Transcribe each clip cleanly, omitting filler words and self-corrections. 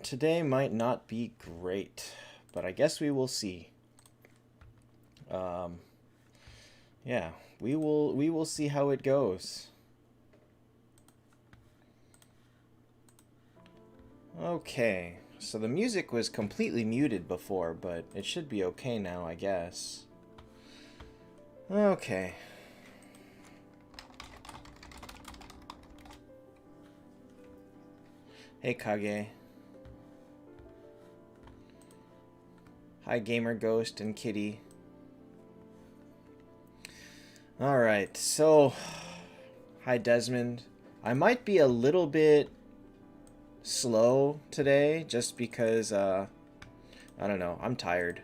today might not be great, but I guess we will see. Yeah, we will see how it goes. Okay, so the music was completely muted before, but it should be okay now, I guess. Okay. Hey, Kage. Hi, Gamer Ghost and Kitty. Alright, so... Hi, Desmond. I might be a little bit slow today, just because, I don't know, I'm tired.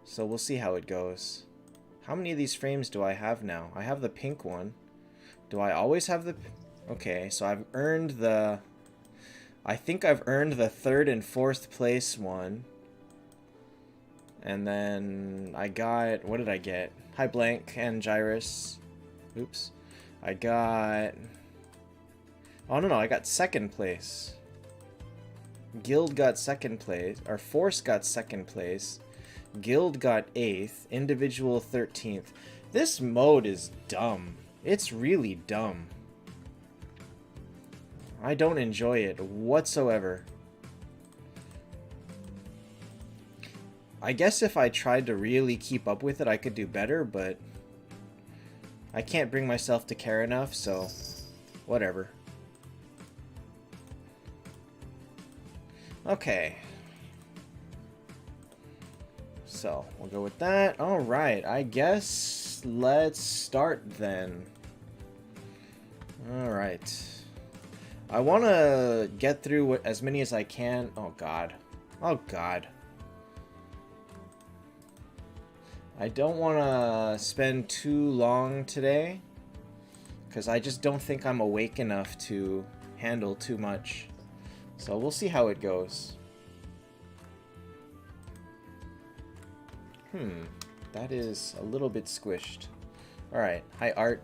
So we'll see how it goes. How many of these frames do I have now? I have the pink one. Do I always have the... Okay, so I've earned the... I think I've earned the 3rd and 4th place one. And then I got... What did I get? Hi, Blank and Gyrus. Oops. I got... Oh, no, I got 2nd place. Guild got 2nd place. Or Force got 2nd place. Guild got 8th. Individual 13th. This mode is dumb. It's really dumb. I don't enjoy it whatsoever. I guess if I tried to really keep up with it, I could do better, but I can't bring myself to care enough, so whatever. Okay. So, we'll go with that. Alright, I guess let's start then. Alright. I want to get through as many as I can. Oh, God. Oh, God. I don't want to spend too long today, because I just don't think I'm awake enough to handle too much. So we'll see how it goes. That is a little bit squished. Alright, hi Art.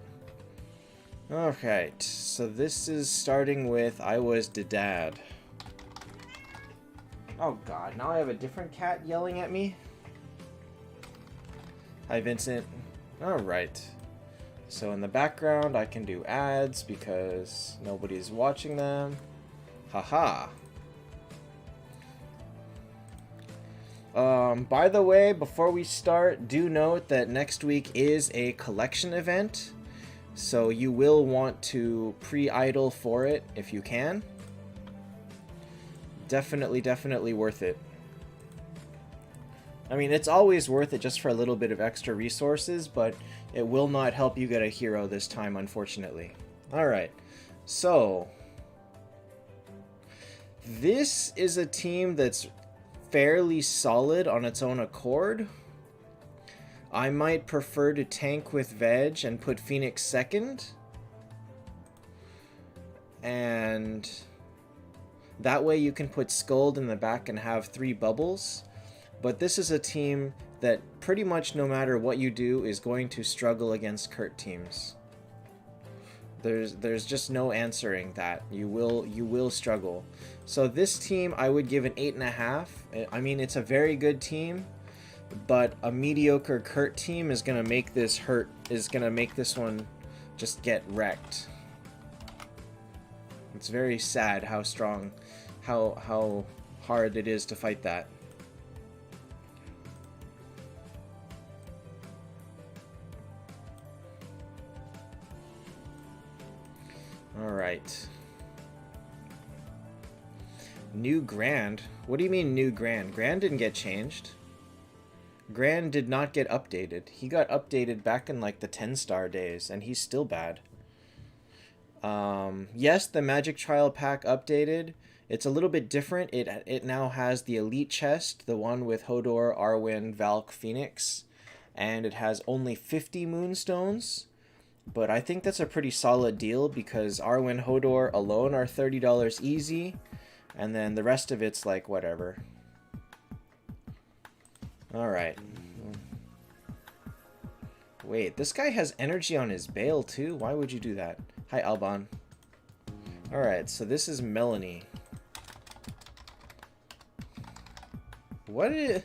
Alright, so this is starting with I was the dad. Oh God, now I have a different cat yelling at me? Hi Vincent. Alright. So in the background I can do ads because nobody's watching them. Haha. By the way, before we start, do note that next week is a collection event. So you will want to pre-idle for it if you can. Definitely worth it. I mean, it's always worth it just for a little bit of extra resources, but it will not help you get a hero this time, unfortunately. Alright, so... This is a team that's fairly solid on its own accord. I might prefer to tank with Veg and put Phoenix 2nd. And that way you can put Skuld in the back and have 3 bubbles. But this is a team that pretty much no matter what you do is going to struggle against Kurt teams. There's just no answering that. You will struggle. So this team I would give an 8.5. I mean, it's a very good team, but a mediocre Kurt team is gonna make this hurt. Is gonna make this one just get wrecked. It's very sad how strong, how hard it is to fight that. Alright. New Grand? What do you mean new Grand? Grand didn't get changed. Grand did not get updated. He got updated back in like the 10-star days, and he's still bad. Yes, the Magic Trial Pack updated. It's a little bit different. It now has the Elite Chest, the one with Hodor, Arwen, Valk, Phoenix, and it has only 50 Moonstones. But I think that's a pretty solid deal because Arwen, Hodor alone are $30 easy, and then the rest of it's like whatever. Alright. Wait, this guy has energy on his Bale too? Why would you do that? Hi, Alban. Alright, so this is Melanie. What is...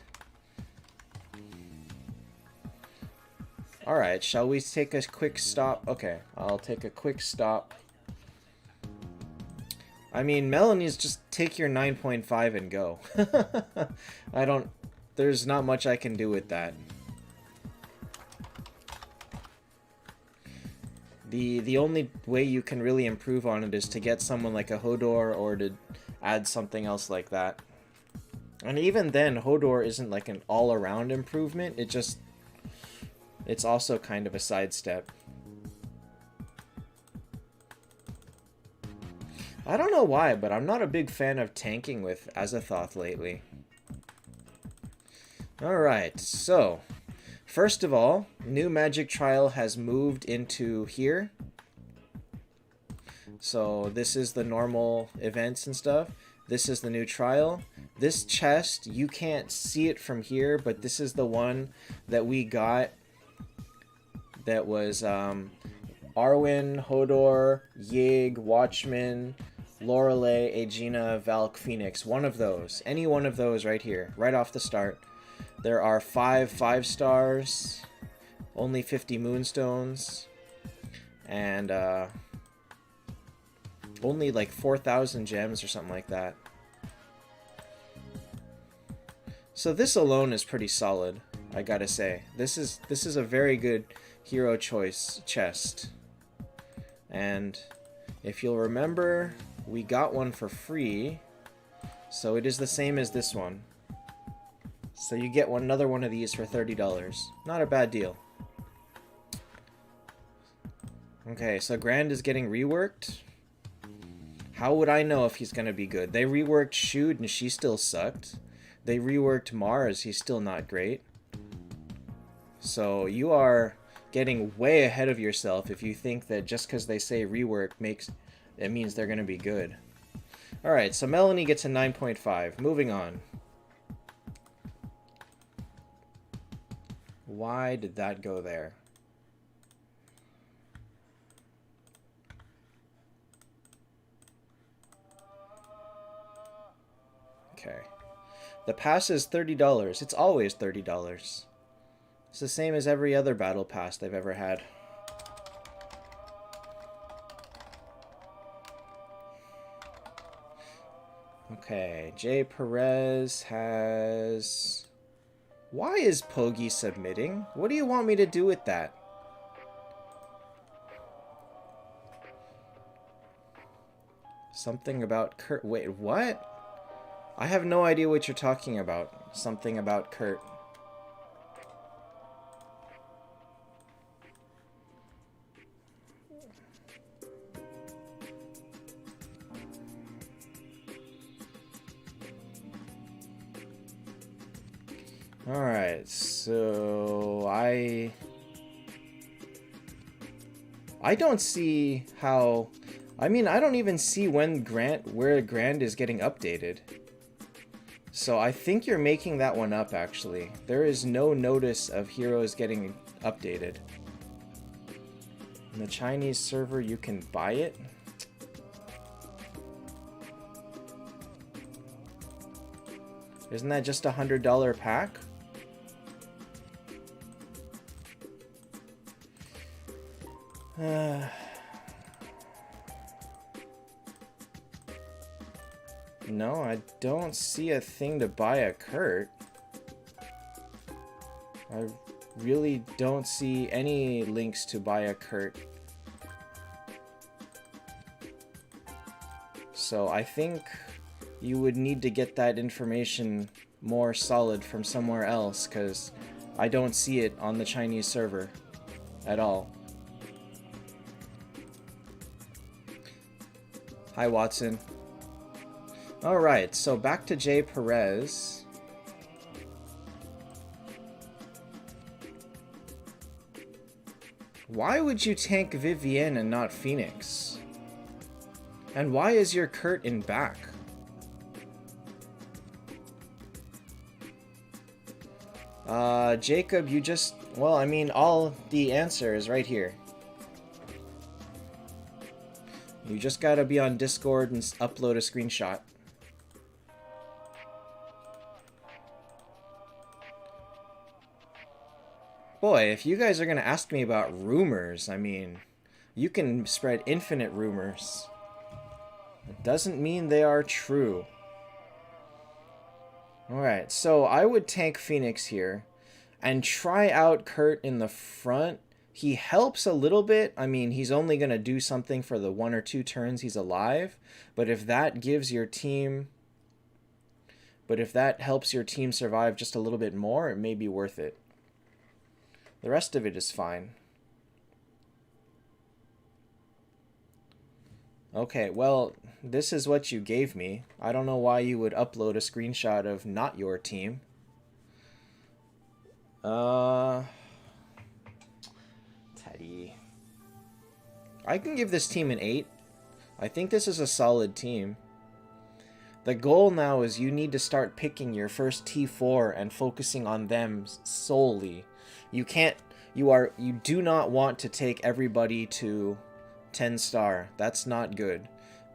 Alright, shall we take a quick stop? Okay, I'll take a quick stop. I mean, Melanie's just take your 9.5 and go. I don't... There's not much I can do with that. The only way you can really improve on it is to get someone like a Hodor or to add something else like that. And even then, Hodor isn't like an all-around improvement. It's also kind of a sidestep. I don't know why, but I'm not a big fan of tanking with Azathoth lately. Alright, so... First of all, new magic trial has moved into here. So this is the normal events and stuff. This is the new trial. This chest, you can't see it from here, but this is the one that we got that was Arwen, Hodor, Yig, Watchman, Lorelei, Aegina, Valk, Phoenix. One of those. Any one of those right here, right off the start. There are 5 stars, only 50 moonstones, and only like 4,000 gems or something like that. So this alone is pretty solid, I gotta say. This is a very good hero choice chest. And if you'll remember, we got one for free, so it is the same as this one. So you get another one of these for $30. Not a bad deal. Okay, so Grand is getting reworked. How would I know if he's going to be good? They reworked Shude and she still sucked. They reworked Mars, he's still not great. So you are getting way ahead of yourself if you think that just because they say rework it means they're going to be good. Alright, so Melanie gets a 9.5. Moving on. Why did that go there? Okay. The pass is $30. It's always $30. It's the same as every other battle pass they've ever had. Okay, Jay Perez has... Why is Pogi submitting? What do you want me to do with that? Something about Kurt. Wait, what? I have no idea what you're talking about. Something about Kurt. Alright, so I don't see how... I mean, I don't even see where Grand is getting updated. So I think you're making that one up, actually. There is no notice of heroes getting updated. In the Chinese server, you can buy it? Isn't that just a $100 pack? No, I don't see a thing to buy a Kurt. I really don't see any links to buy a Kurt. So I think you would need to get that information more solid from somewhere else, because I don't see it on the Chinese server at all. Hi, Watson. Alright, so back to Jay Perez. Why would you tank Vivienne and not Phoenix? And why is your Kurt in back? Jacob, you just... Well, I mean, all the answer is right here. You just gotta be on Discord and upload a screenshot. Boy, if you guys are going to ask me about rumors, I mean, you can spread infinite rumors. It doesn't mean they are true. Alright, so I would tank Phoenix here and try out Kurt in the front. He helps a little bit. I mean, he's only going to do something for the 1 or 2 turns he's alive. But if that gives your team... But if that helps your team survive just a little bit more, it may be worth it. The rest of it is fine. Okay, well, this is what you gave me. I don't know why you would upload a screenshot of not your team. Teddy. I can give this team an 8. I think this is a solid team. The goal now is you need to start picking your first T4 and focusing on them solely. You can't, you do not want to take everybody to 10 star. That's not good.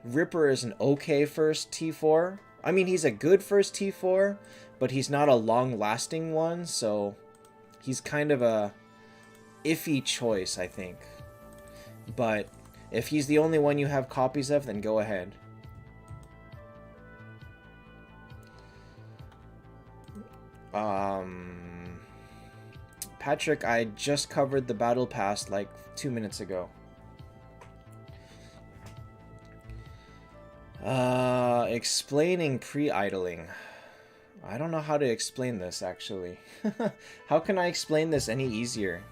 Ripper is an okay first T4. I mean, he's a good first T4, but he's not a long-lasting one, so he's kind of a iffy choice, I think. But if he's the only one you have copies of, then go ahead. Patrick, I just covered the battle pass like 2 minutes ago. Explaining pre-idling. I don't know how to explain this, actually. How can I explain this any easier?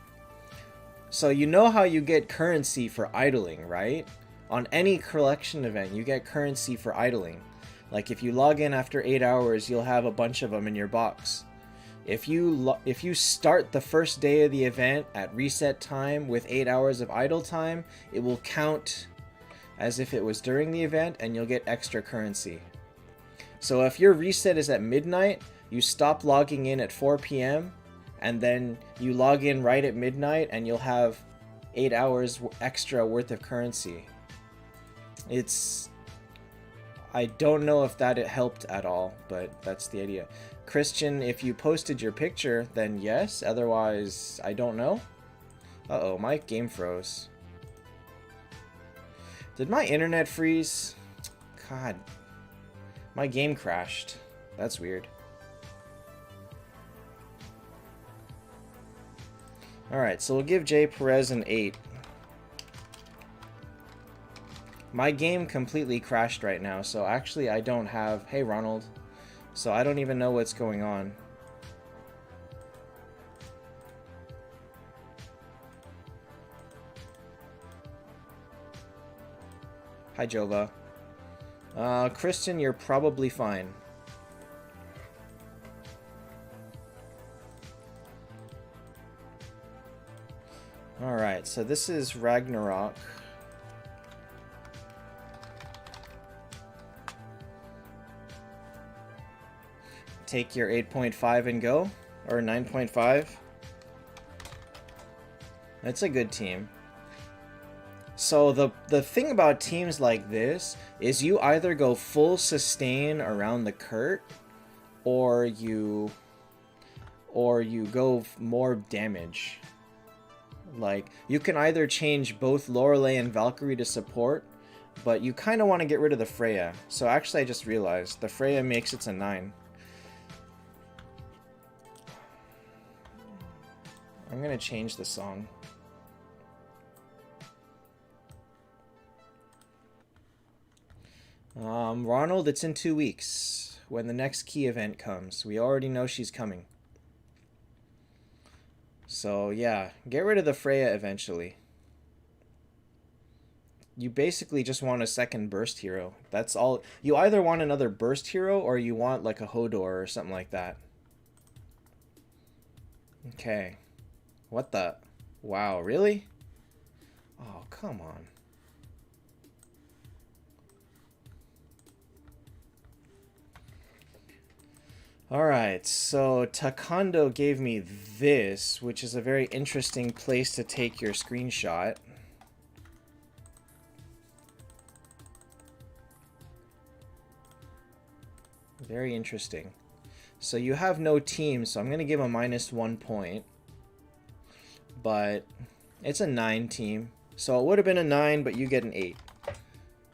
So you know how you get currency for idling, right? On any collection event, you get currency for idling. Like if you log in after 8 hours, you'll have a bunch of them in your box. If you start the first day of the event at reset time with 8 hours of idle time, it will count as if it was during the event and you'll get extra currency. So if your reset is at midnight, you stop logging in at 4 p.m. and then you log in right at midnight and you'll have 8 hours extra worth of currency. I don't know if that it helped at all, but that's the idea. Christian, if you posted your picture, then yes. Otherwise, I don't know. Uh-oh, my game froze. Did my internet freeze? God. My game crashed. That's weird. Alright, so we'll give Jay Perez an 8. My game completely crashed right now, so actually I don't have... Hey, Ronald. So I don't even know what's going on. Hi, Jova. Kristen, you're probably fine. Alright, so this is Ragnarok. Take your 8.5 and go, or 9.5. That's a good team. So the thing about teams like this is you either go full sustain around the Kurt, or you go more damage. Like, you can either change both Lorelei and Valkyrie to support, but you kind of want to get rid of the Freya. So actually I just realized the Freya makes it a 9. I'm gonna change the song. Ronald, it's in 2 weeks when the next key event comes. We already know she's coming. So yeah, get rid of the Freya eventually. You basically just want a second burst hero. That's all. You either want another burst hero or you want like a Hodor or something like that. Okay. What the? Wow, really? Oh, come on. Alright, so Taekwondo gave me this, which is a very interesting place to take your screenshot. Very interesting. So you have no team, so I'm going to give a -1 point. but it's a 9 team. So it would have been a 9, but you get an 8.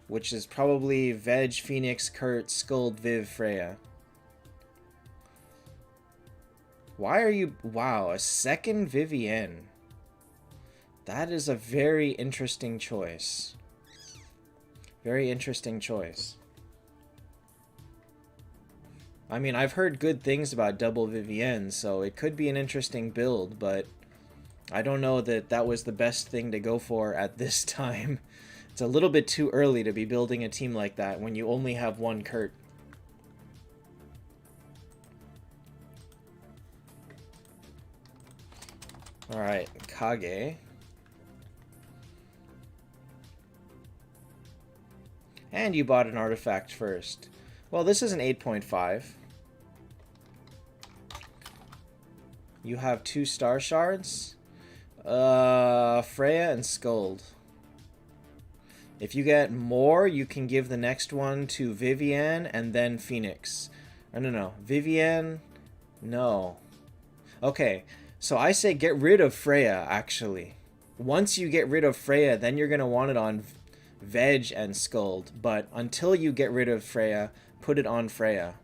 Which is probably Veg, Phoenix, Kurt, Skuld, Viv, Freya. Why are you... Wow, a second Vivienne. That is a very interesting choice. Very interesting choice. I mean, I've heard good things about double Vivienne, so it could be an interesting build, but I don't know that that was the best thing to go for at this time. It's a little bit too early to be building a team like that when you only have one Kurt. Alright, Kage. And you bought an artifact first. Well, this is an 8.5. You have 2 star shards. Freya and Skuld. If you get more, you can give the next one to Vivienne and then Phoenix. Oh, no. Vivienne? No. Okay, so I say get rid of Freya, actually. Once you get rid of Freya, then you're going to want it on Veg and Skuld. But until you get rid of Freya, put it on Freya.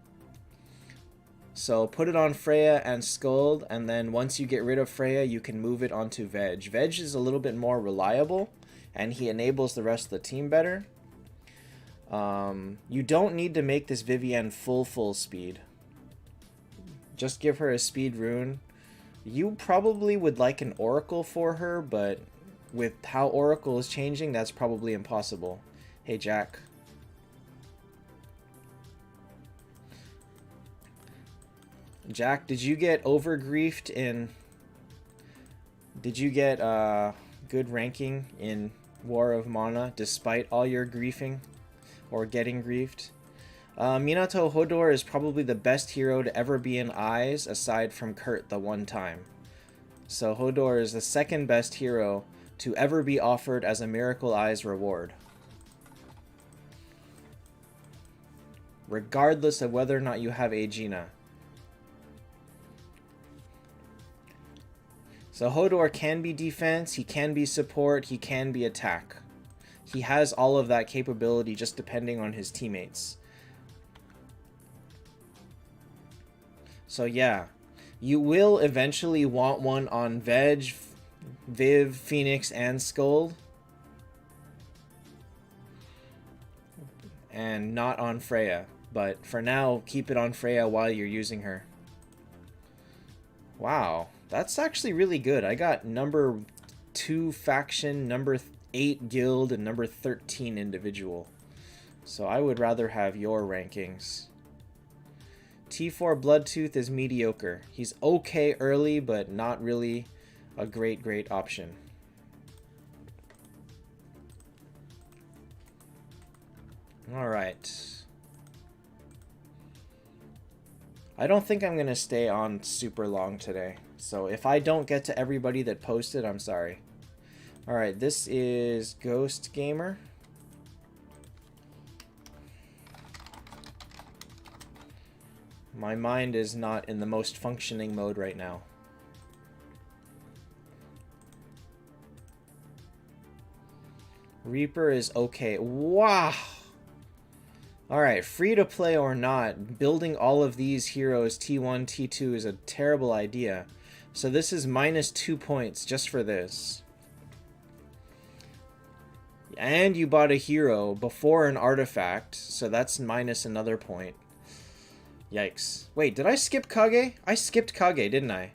So put it on Freya and Skuld, and then once you get rid of Freya, you can move it onto Veg. Veg is a little bit more reliable, and he enables the rest of the team better. You don't need to make this Vivienne full speed. Just give her a speed rune. You probably would like an Oracle for her, but with how Oracle is changing, that's probably impossible. Hey, Jack. Jack, did you get overgriefed in... Did you get good ranking in War of Mana despite all your griefing? Or getting griefed? Minato Hodor is probably the best hero to ever be in Eyes aside from Kurt the one time. So Hodor is the second best hero to ever be offered as a Miracle Eyes reward. Regardless of whether or not you have Aegina. So Hodor can be defense, he can be support, he can be attack. He has all of that capability just depending on his teammates. So yeah, you will eventually want one on Veg, Viv, Phoenix, and Skuld. And not on Freya. But for now, keep it on Freya while you're using her. Wow. That's actually really good. I got number 2 faction, number 8 guild, and number 13 individual. So I would rather have your rankings. T4 Bloodtooth is mediocre. He's okay early, but not really a great option. Alright. I don't think I'm going to stay on super long today. So if I don't get to everybody that posted, I'm sorry. Alright, this is Ghost Gamer. My mind is not in the most functioning mode right now. Reaper is okay. Wow! Alright, free to play or not, building all of these heroes T1, T2 is a terrible idea. So this is -2 points just for this. And you bought a hero before an artifact, so that's minus another point. Yikes. Wait, did I skip Kage? I skipped Kage, didn't I?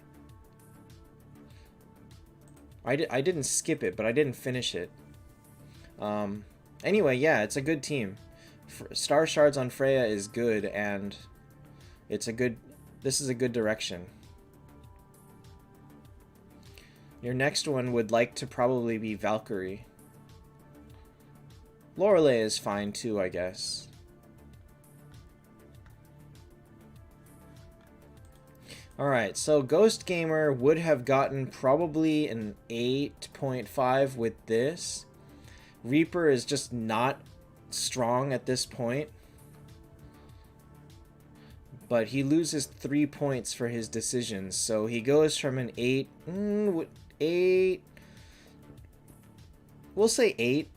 I didn't skip it, but I didn't finish it. Anyway, yeah, it's a good team. Star Shards on Freya is good, and it's a good... This is a good direction. Your next one would like to probably be Valkyrie. Lorelei is fine too, I guess. Alright, so Ghost Gamer would have gotten probably an 8.5 with this. Reaper is just not strong at this point. But he loses 3 points for his decisions, so he goes from an 8... 8. We'll say 8.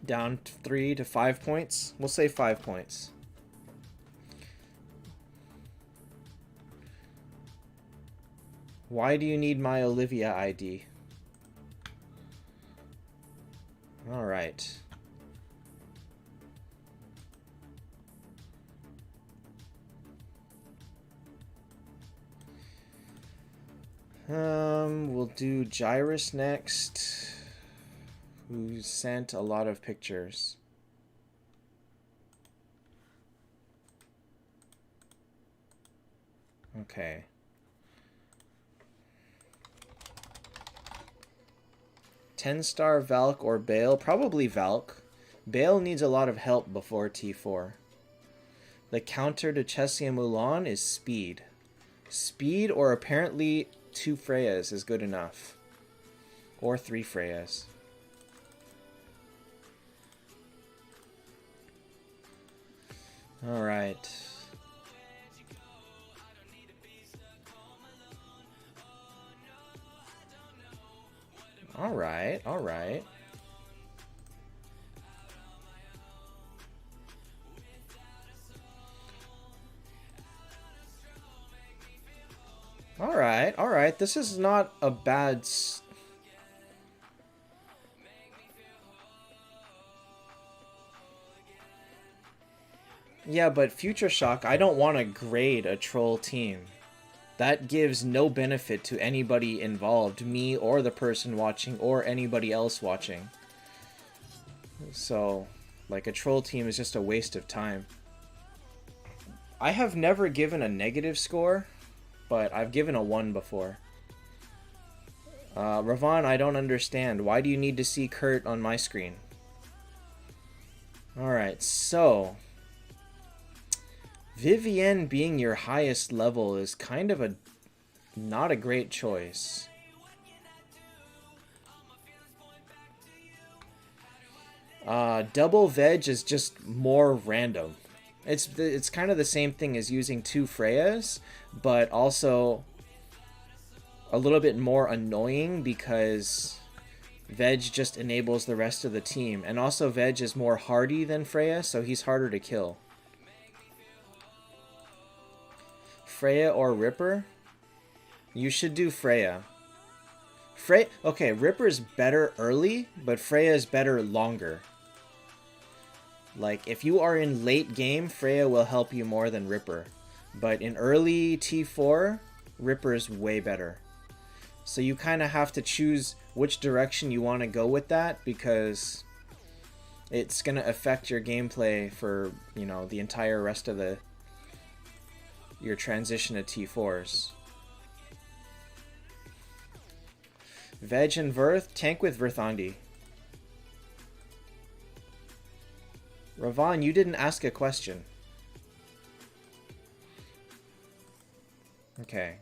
Down 3 to 5 points. We'll say 5 points. Why do you need my Olivia ID? All right. We'll do Gyrus next, who sent a lot of pictures. Okay. Ten-star Valk or Bale? Probably Valk. Bale needs a lot of help before T4. The counter to Chessia Mulan is speed. Speed or apparently 2 Freyas is good enough. Or 3 Freyas. Alright. Alright, alright. Alright, alright. This is not a bad... Yeah, but Future Shock, I don't want to grade a troll team. That gives no benefit to anybody involved, me or the person watching or anybody else watching. So, like, a troll team is just a waste of time. I have never given a negative score, but I've given a 1 before. Ravon, I don't understand. Why do you need to see Kurt on my screen? Alright, so... Vivienne being your highest level is kind of not a great choice. Double veg is just more random. It's kind of the same thing as using 2 Freyas, but also a little bit more annoying because veg just enables the rest of the team. And also veg is more hardy than Freya, so he's harder to kill. Freya or Ripper? You should do Freya. Okay, Ripper's better early, but Freya's better longer. Like, if you are in late game, Freya will help you more than Ripper. But in early T4, Ripper's way better. So you kind of have to choose which direction you want to go with that, because it's going to affect your gameplay for, you know, the entire rest of your transition to T4s. Veg and Verth, tank with Verthandi. Ravon, you didn't ask a question. Okay.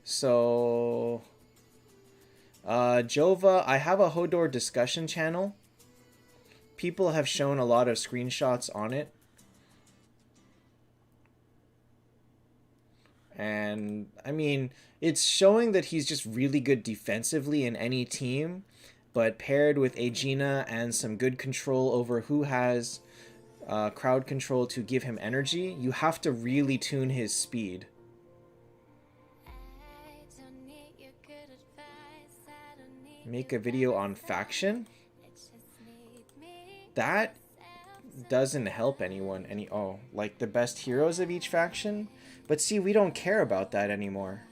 So... Jova, I have a Hodor discussion channel. People have shown a lot of screenshots on it. And, I mean, it's showing that he's just really good defensively in any team, but paired with Aegina and some good control over who has crowd control to give him energy, you have to really tune his speed. Make a video on faction? That doesn't help anyone like the best heroes of each faction? But see, we don't care about that anymore.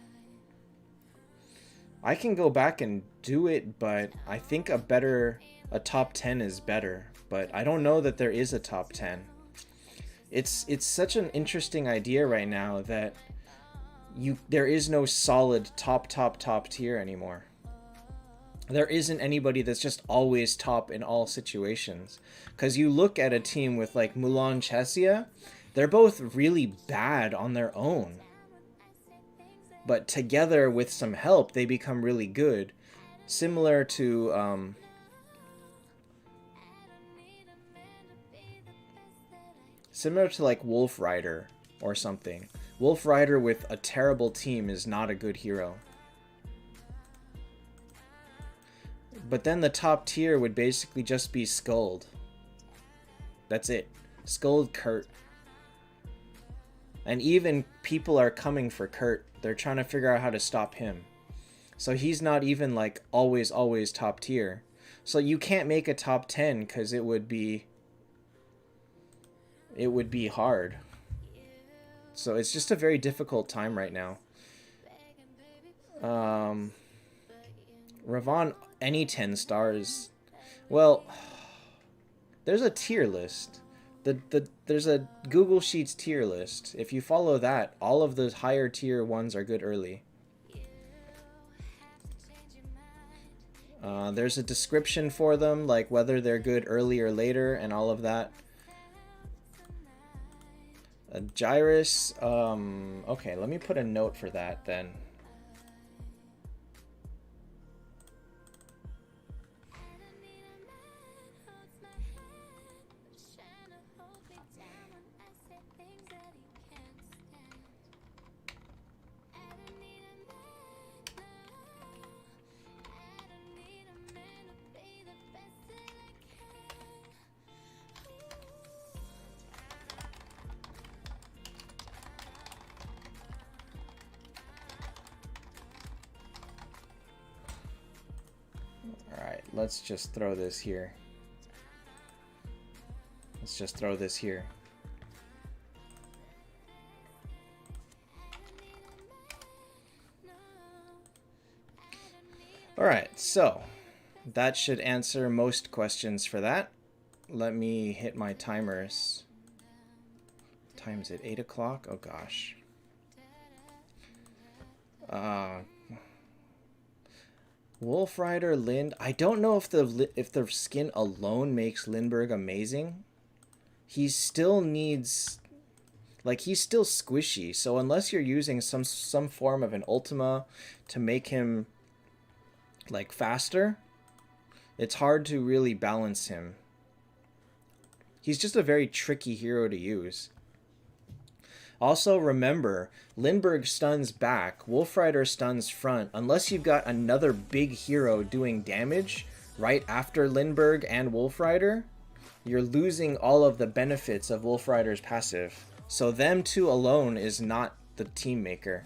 I can go back and do it, but I think a top 10 is better. But I don't know that there is a top 10. It's such an interesting idea right now that there is no solid top tier anymore. There isn't anybody that's just always top in all situations. Because you look at a team with like Mulan, Chessia, they're both really bad on their own. But together with some help, they become really good. Similar to like Wolf Rider or something. Wolf Rider with a terrible team is not a good hero. But then the top tier would basically just be Skuld. That's it. Skuld, Kurt. And even people are coming for Kurt. They're trying to figure out how to stop him. So he's not even like always top tier. So you can't make a top 10 because it would be hard. So it's just a very difficult time right now. Ravon, any 10 stars. Well, there's a tier list. There's a Google Sheets tier list. If you follow that, all of those higher tier ones are good early. There's a description for them, like whether they're good early or later and all of that. Gyrus, okay, let me put a note for that then. Let's just throw this here. Let's just throw this here. Alright, so that should answer most questions for that. Let me hit my timers. What time is it? 8 o'clock? Oh gosh. Wolf Rider, Lind. I don't know if the skin alone makes Lindbergh amazing. He still needs, like, he's still squishy. So unless you're using some form of an Ultima to make him like faster, it's hard to really balance him. He's just a very tricky hero to use. Also, remember, Lindbergh stuns back, Wolf Rider stuns front. Unless you've got another big hero doing damage right after Lindbergh and Wolf Rider, you're losing all of the benefits of Wolf Rider's passive. So them two alone is not the team maker.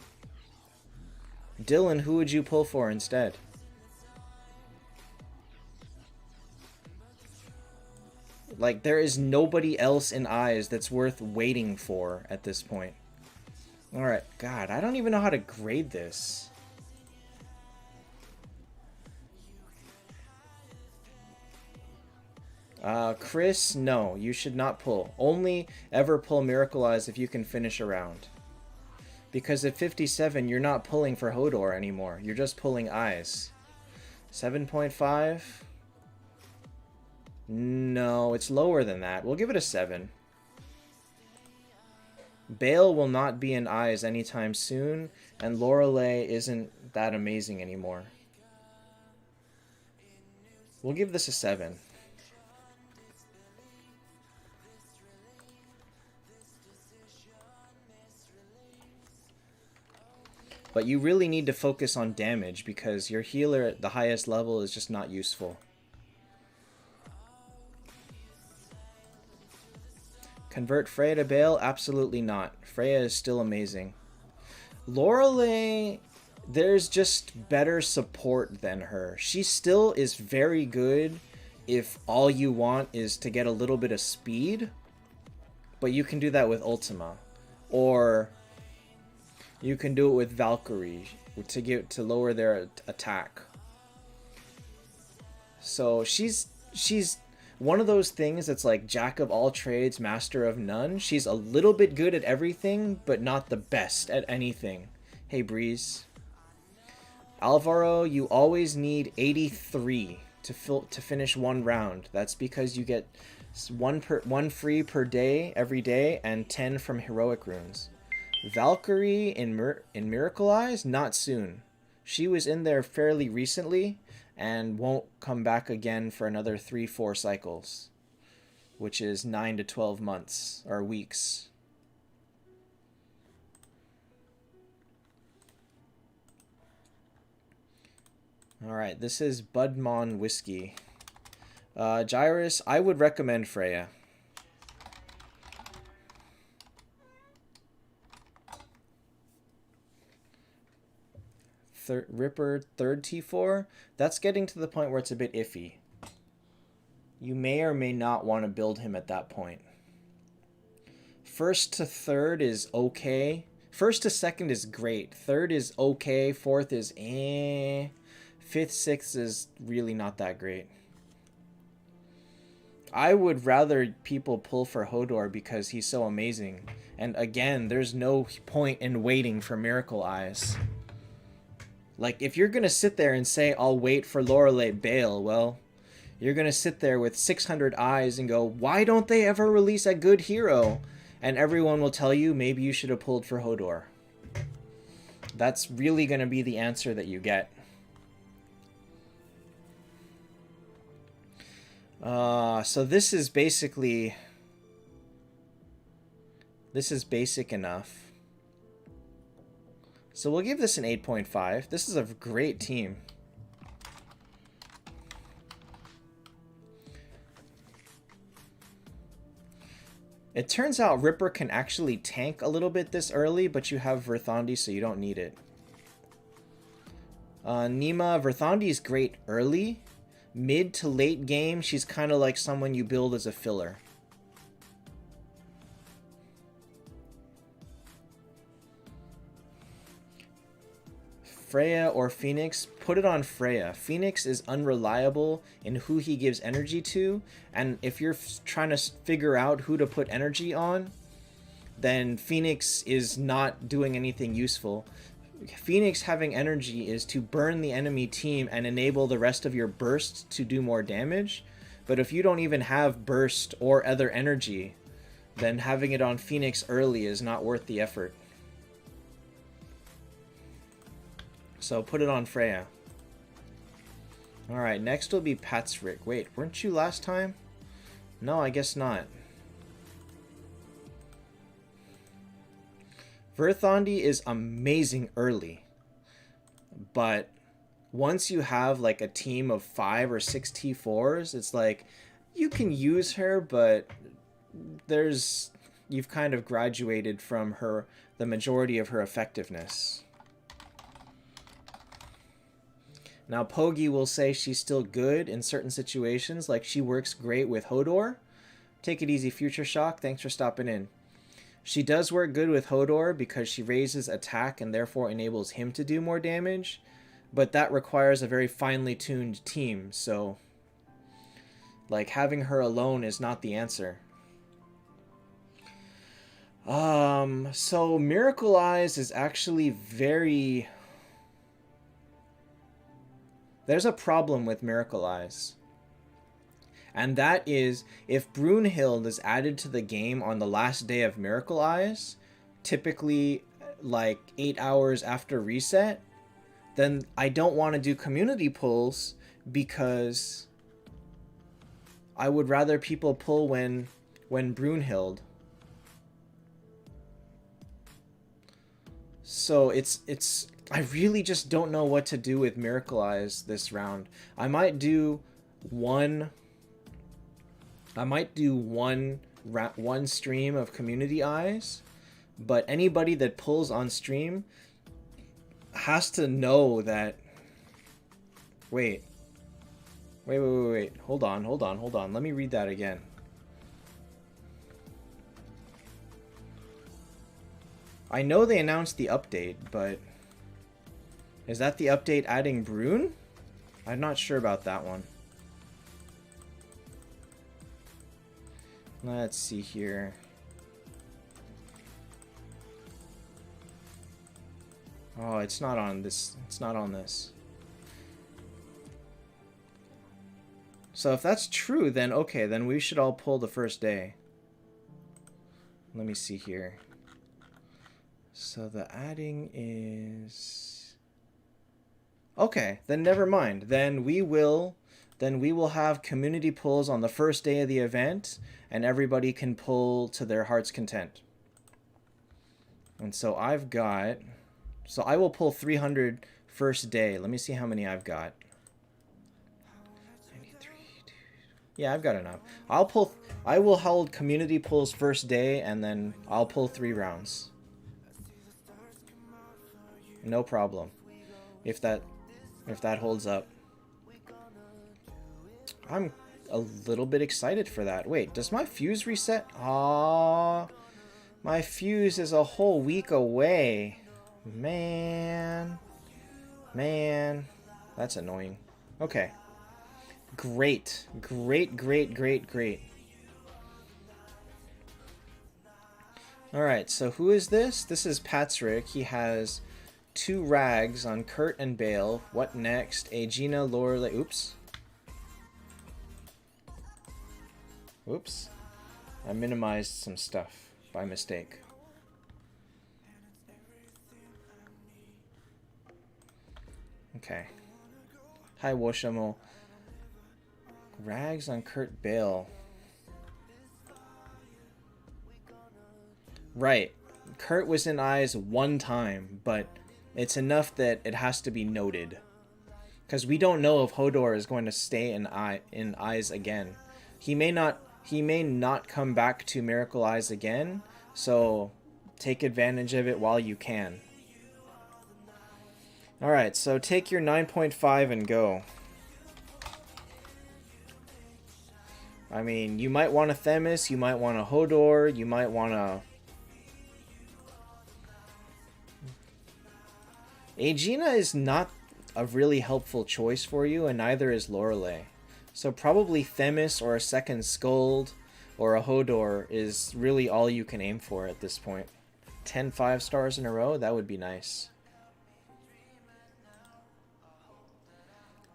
Dylan, who would you pull for instead? Like, there is nobody else in Eyes that's worth waiting for at this point. Alright, God, I don't even know how to grade this. Chris, no, you should not pull. Only ever pull Miracle Eyes if you can finish a round. Because at 57, you're not pulling for Hodor anymore. You're just pulling Eyes. 7.5? No, it's lower than that. We'll give it a 7. Bale will not be in Eyes anytime soon, and Lorelei isn't that amazing anymore. We'll give this a 7. But you really need to focus on damage because your healer at the highest level is just not useful. Convert Freya to Bale? Absolutely not. Freya is still amazing. Lorelei, there's just better support than her. She still is very good if all you want is to get a little bit of speed. But you can do that with Ultima. Or you can do it with Valkyrie to lower their attack. So she's one of those things that's like jack of all trades, master of none. She's a little bit good at everything, but not the best at anything. Hey, Breeze. Alvaro, you always need 83 to finish one round. That's because you get one free per day, every day, and 10 from heroic runes. Valkyrie in Miracle Eyes? Not soon. She was in there fairly recently, and won't come back again for another 3-4 cycles, which is 9 to 12 months, or weeks. Alright, this is Budmon Whiskey. Gyrus, I would recommend Freya. Ripper, third T4? That's getting to the point where it's a bit iffy. You may or may not want to build him at that point. First to third is okay. First to second is great. Third is okay. Fourth is eh. Fifth, sixth is really not that great. I would rather people pull for Hodor because he's so amazing. And again, there's no point in waiting for Miracle Eyes. Like, if you're going to sit there and say, I'll wait for Lorelei Bale, well, you're going to sit there with 600 eyes and go, why don't they ever release a good hero? And everyone will tell you, maybe you should have pulled for Hodor. That's really going to be the answer that you get. So this is basically... This is basic enough. So we'll give this an 8.5. This is a great team. It turns out Ripper can actually tank a little bit this early, but you have Verthandi, so you don't need it. Nima, Verthandi is great early. Mid to late game, she's kind of like someone you build as a filler. Freya or Phoenix, put it on Freya. Phoenix is unreliable in who he gives energy to, and if you're trying to figure out who to put energy on, then Phoenix is not doing anything useful. Phoenix having energy is to burn the enemy team and enable the rest of your burst to do more damage, but if you don't even have burst or other energy, then having it on Phoenix early is not worth the effort. So put it on Freya. Alright, next will be Patsrick. Wait, weren't you last time? No, I guess not. Verthandi is amazing early. But once you have like a team of 5 or 6 T4s, it's like you can use her, but you've kind of graduated from the majority of her effectiveness. Now, Pogi will say she's still good in certain situations, like she works great with Hodor. Take it easy, Future Shock. Thanks for stopping in. She does work good with Hodor because she raises attack and therefore enables him to do more damage, but that requires a very finely tuned team, so like having her alone is not the answer. So Miracle Eyes is actually very... There's a problem with Miracle Eyes. And that is, if Brunhild is added to the game on the last day of Miracle Eyes, typically like 8 hours after reset, then I don't want to do community pulls because I would rather people pull when Brunhild. So it's I really just don't know what to do with Miracle Eyes this round. I might do one stream of Community Eyes, but anybody that pulls on stream has to know that... Wait. Hold on. Let me read that again. I know they announced the update, but... Is that the update adding Brune? I'm not sure about that one. Let's see here. Oh, it's not on this. It's not on this. So if that's true, then okay, then we should all pull the first day. Let me see here. So the adding is... Okay, then never mind. Then we will have community pulls on the first day of the event, and everybody can pull to their heart's content. And so I will pull 300 first day. Let me see how many I've got. Yeah, I've got enough. I will hold community pulls first day, and then I'll pull 3 rounds. No problem. If that holds up. I'm a little bit excited for that. Wait, does my fuse reset? Aww. My fuse is a whole week away. Man. Man. That's annoying. Okay. Great. Great, great, great, great. Alright, so who is this? This is Patrick. He has 2 rags on Kurt and Bale. What next? Aegina, Lorelei. Oops. Oops. I minimized some stuff by mistake. Okay. Hi, Woshamo. Rags on Kurt Bale. Right. Kurt was in eyes 1 time, but it's enough that it has to be noted. Because we don't know if Hodor is going to stay in eyes again. He may not come back to Miracle Eyes again, so take advantage of it while you can. Alright, so take your 9.5 and go. I mean, you might want a Themis, you might want a Hodor, you might want a... Aegina is not a really helpful choice for you, and neither is Lorelei. So probably Themis or a second Skuld or a Hodor is really all you can aim for at this point. 10 5-stars in a row, that would be nice.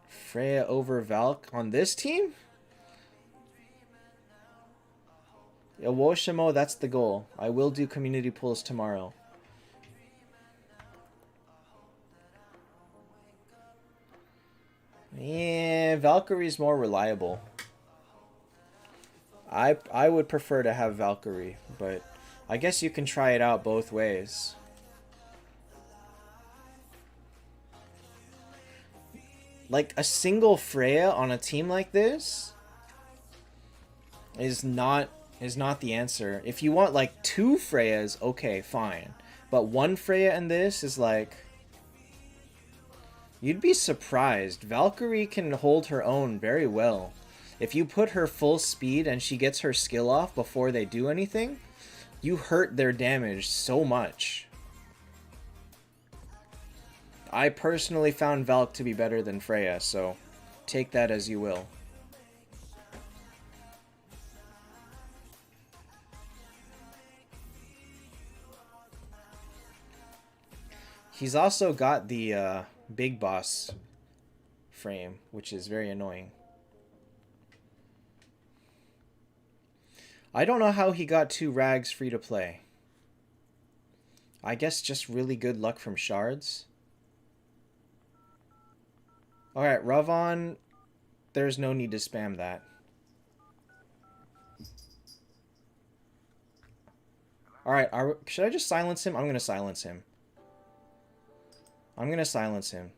Freya over Valk on this team? Iwoshimo, that's the goal. I will do community pulls tomorrow. Yeah, Valkyrie's more reliable. I would prefer to have Valkyrie, but I guess you can try it out both ways. Like, a single Freya on a team like this is not the answer. If you want, like, 2 Freyas, okay, fine. But 1 Freya in this is, like... You'd be surprised. Valkyrie can hold her own very well. If you put her full speed and she gets her skill off before they do anything, you hurt their damage so much. I personally found Valk to be better than Freya, so take that as you will. He's also got the big boss frame, which is very annoying. I don't know how he got 2 rags free to play. I guess just really good luck from shards. Alright, Ravon, there's no need to spam that. Alright, should I just silence him? I'm going to silence him. I'm going to silence him.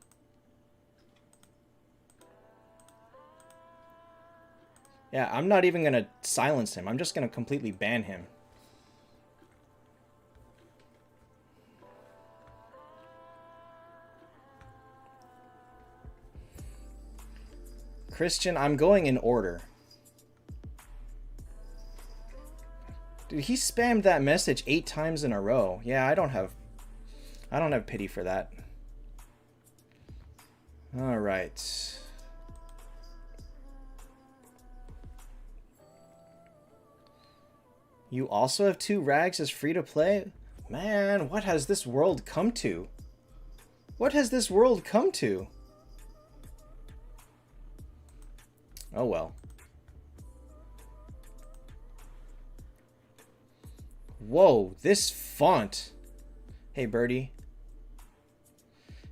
Yeah, I'm not even going to silence him. I'm just going to completely ban him. Christian, I'm going in order. Dude, he spammed that message 8 times in a row. Yeah, I don't have pity for that. All right. You also have 2 rags as free to play? Man, what has this world come to? What has this world come to? Oh well. Whoa, this font. Hey, Birdie.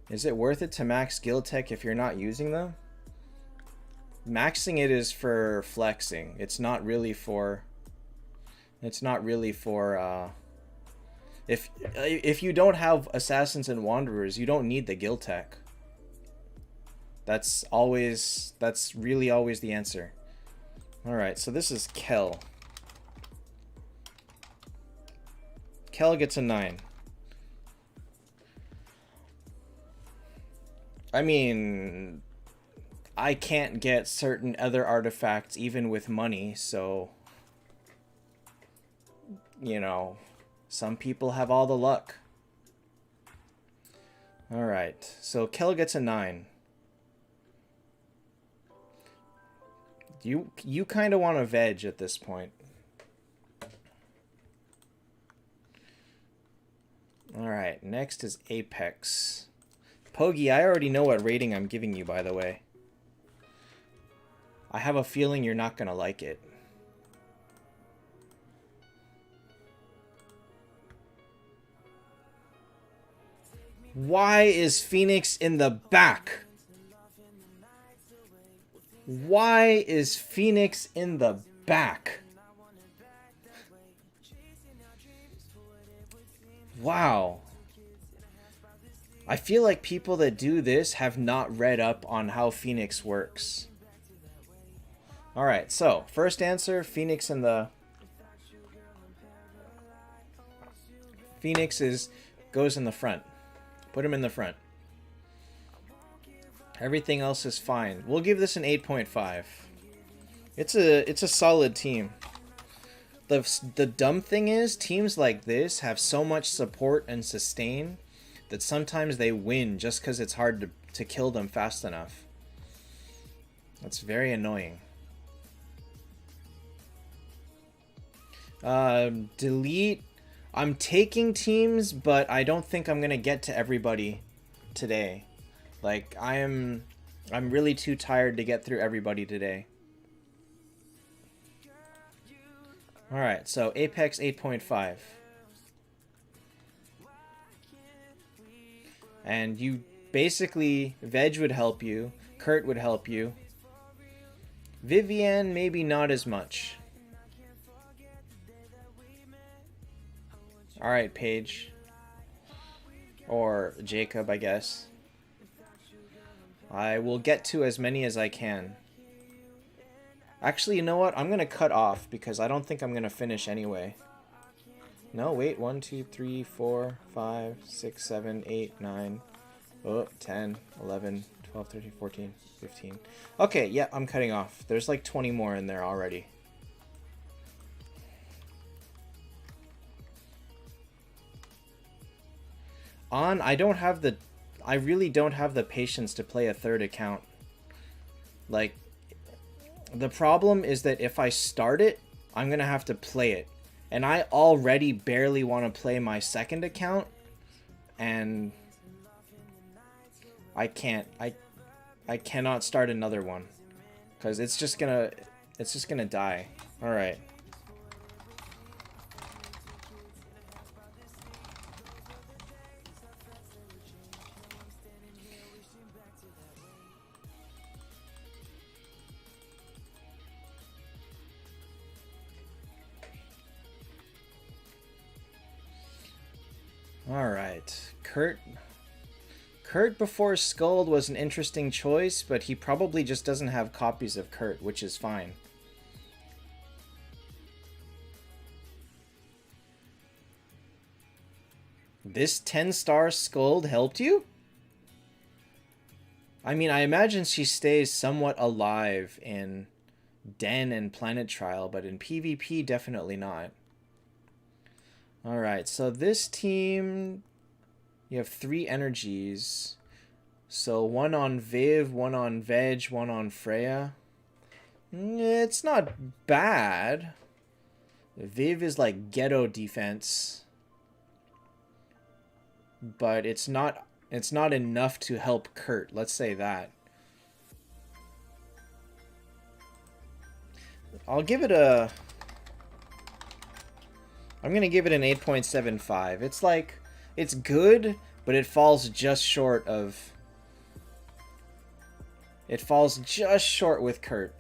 Is it worth it to max Giltech if you're not using them? Maxing it is for flexing. It's not really for... If you don't have Assassins and Wanderers, you don't need the Giltech. That's really always the answer. Alright, so this is Kel. Kel gets a 9. I mean, I can't get certain other artifacts even with money, so... You know, some people have all the luck. Alright, so Kel gets a 9. You kind of want to veg at this point. Alright, next is Apex. Pogi, I already know what rating I'm giving you, by the way. I have a feeling you're not going to like it. Why is Phoenix in the back? Why is Phoenix in the back? Wow. I feel like people that do this have not read up on how Phoenix works. Alright, so, first answer, Phoenix in the... Phoenix goes in the front. Put him in the front. Everything else is fine. We'll give this an 8.5. It's a solid team. The dumb thing is, teams like this have so much support and sustain that sometimes they win just because it's hard to kill them fast enough. That's very annoying. Delete. I'm taking teams, but I don't think I'm gonna get to everybody today. Like, I'm really too tired to get through everybody today. Alright, so Apex 8.5. And you basically, Veg would help you, Kurt would help you. Vivienne, maybe not as much. Alright, Paige. Or Jacob, I guess. I will get to as many as I can. Actually, you know what? I'm going to cut off because I don't think I'm going to finish anyway. No, wait. 1, 2, 3, 4, 5, 6, 7, 8, 9, 10, 11, 12, 13, 14, 15. Okay, yeah, I'm cutting off. There's like 20 more in there already. I really don't have the patience to play a third account. Like, the problem is that if I start it, I'm gonna have to play it. And I already barely want to play my second account. And I can't. I cannot start another one. Because it's just gonna die. Alright. Alright, Kurt before Skuld was an interesting choice, but he probably just doesn't have copies of Kurt, which is fine. This 10-star Skuld helped you? I mean, I imagine she stays somewhat alive in Den and Planet Trial, but in PvP, definitely not. Alright, so this team, you have 3 energies. So 1 on Viv, 1 on Veg, 1 on Freya. It's not bad. Viv is like ghetto defense. But it's not enough to help Kurt, let's say that. I'm gonna give it an 8.75. It's like, it's good, but it falls just short of... It falls just short with Kurt.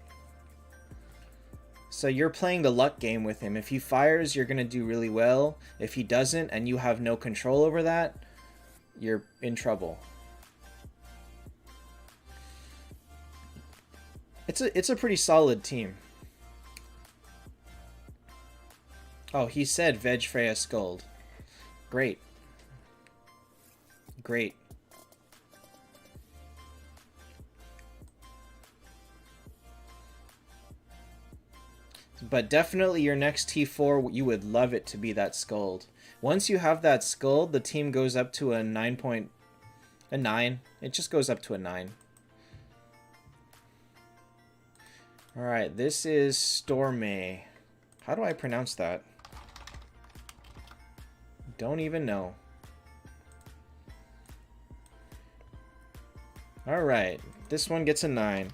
So you're playing the luck game with him. If he fires, you're gonna do really well. If he doesn't, and you have no control over that, you're in trouble. It's a pretty solid team. Oh, he said Veg Freya Scold. Great. Great. But definitely your next T4, you would love it to be that Scold. Once you have that Scold, the team goes up to a 9. It just goes up to a 9. Alright, this is Storme. How do I pronounce that? Don't even know. Alright, this one gets a 9.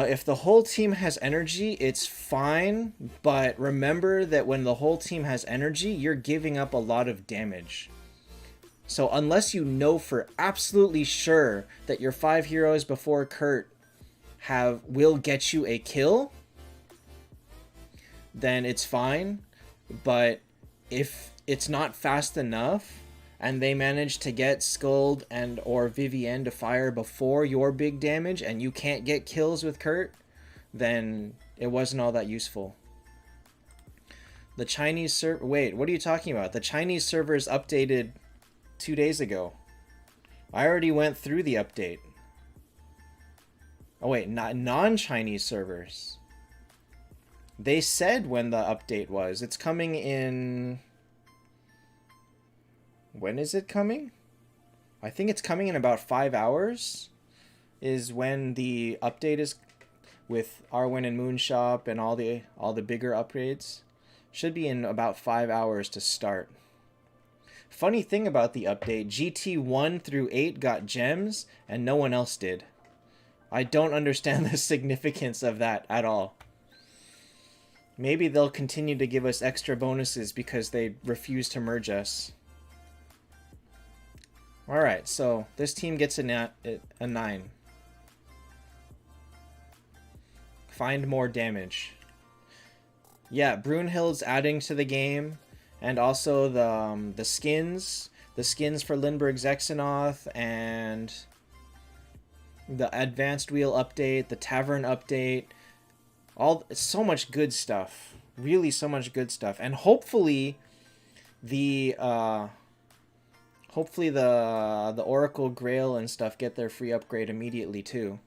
If the whole team has energy, it's fine, but remember that when the whole team has energy, you're giving up a lot of damage. So unless you know for absolutely sure that your 5 heroes before Kurt will get you a kill, then it's fine. But if it's not fast enough and they manage to get Skuld and or Vivienne to fire before your big damage and you can't get kills with Kurt, then it wasn't all that useful. The Chinese server... Wait, what are you talking about? The Chinese servers updated 2 days ago. I already went through the update. Oh wait, not non-Chinese servers. They said when the update was. It's coming in... When is it coming? I think it's coming in about 5 hours. Is when the update is with Arwen and Moonshop and all the bigger upgrades. Should be in about 5 hours to start. Funny thing about the update, GT 1 through 8 got gems and no one else did. I don't understand the significance of that at all. Maybe they'll continue to give us extra bonuses because they refuse to merge us. Alright, so this team gets a 9. Find more damage. Yeah, Brunhild's adding to the game. And also the skins. The skins for Lindbergh Zexanoth and the Advanced Wheel update, the Tavern update. So much good stuff. Really so much good stuff. And hopefully the Oracle Grail and stuff get their free upgrade immediately too.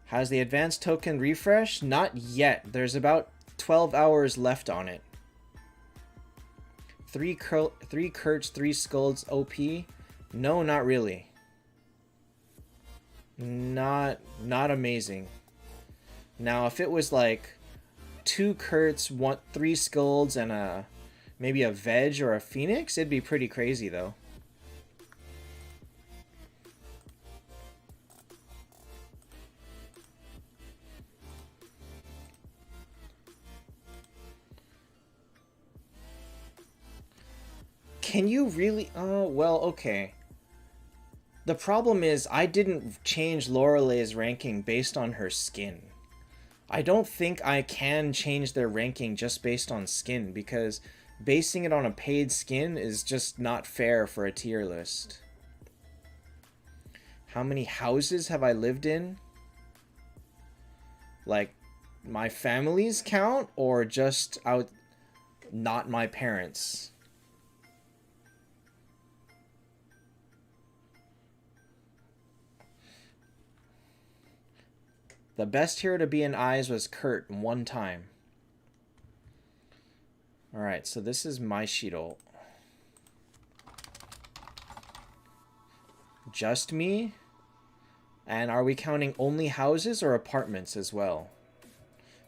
Has the advanced token refresh? Not yet. There's about 12 hours left on it. 3 Kurts, 3 Skulls OP? No, not really. Not amazing. Now, if it was like 2 Kurts, 3 Skulls, and maybe a Veg or a Phoenix, it'd be pretty crazy though. Can you really? Oh, well, okay. The problem is I didn't change Lorelei's ranking based on her skin. I don't think I can change their ranking just based on skin, because basing it on a paid skin is just not fair for a tier list. How many houses have I lived in? Like, my family's count, or just not my parents'? The best hero to be in Eyes was Kurt 1 time. Alright, so this is my sheet ult. Just me? And are we counting only houses or apartments as well?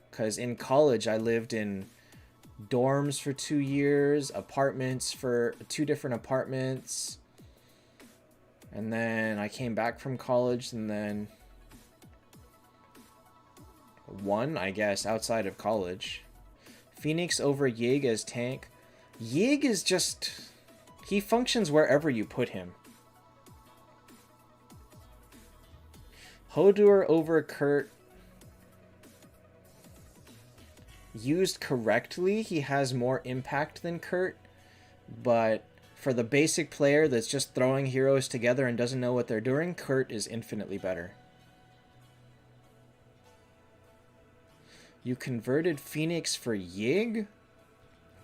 Because in college I lived in dorms for 2 years, apartments for 2 different apartments. And then I came back from college and then... 1, I guess, outside of college. Phoenix over Yig as tank. Yig is just... he functions wherever you put him. Hodur over Kurt. Used correctly, he has more impact than Kurt. But for the basic player that's just throwing heroes together and doesn't know what they're doing, Kurt is infinitely better. You converted Phoenix for Yig?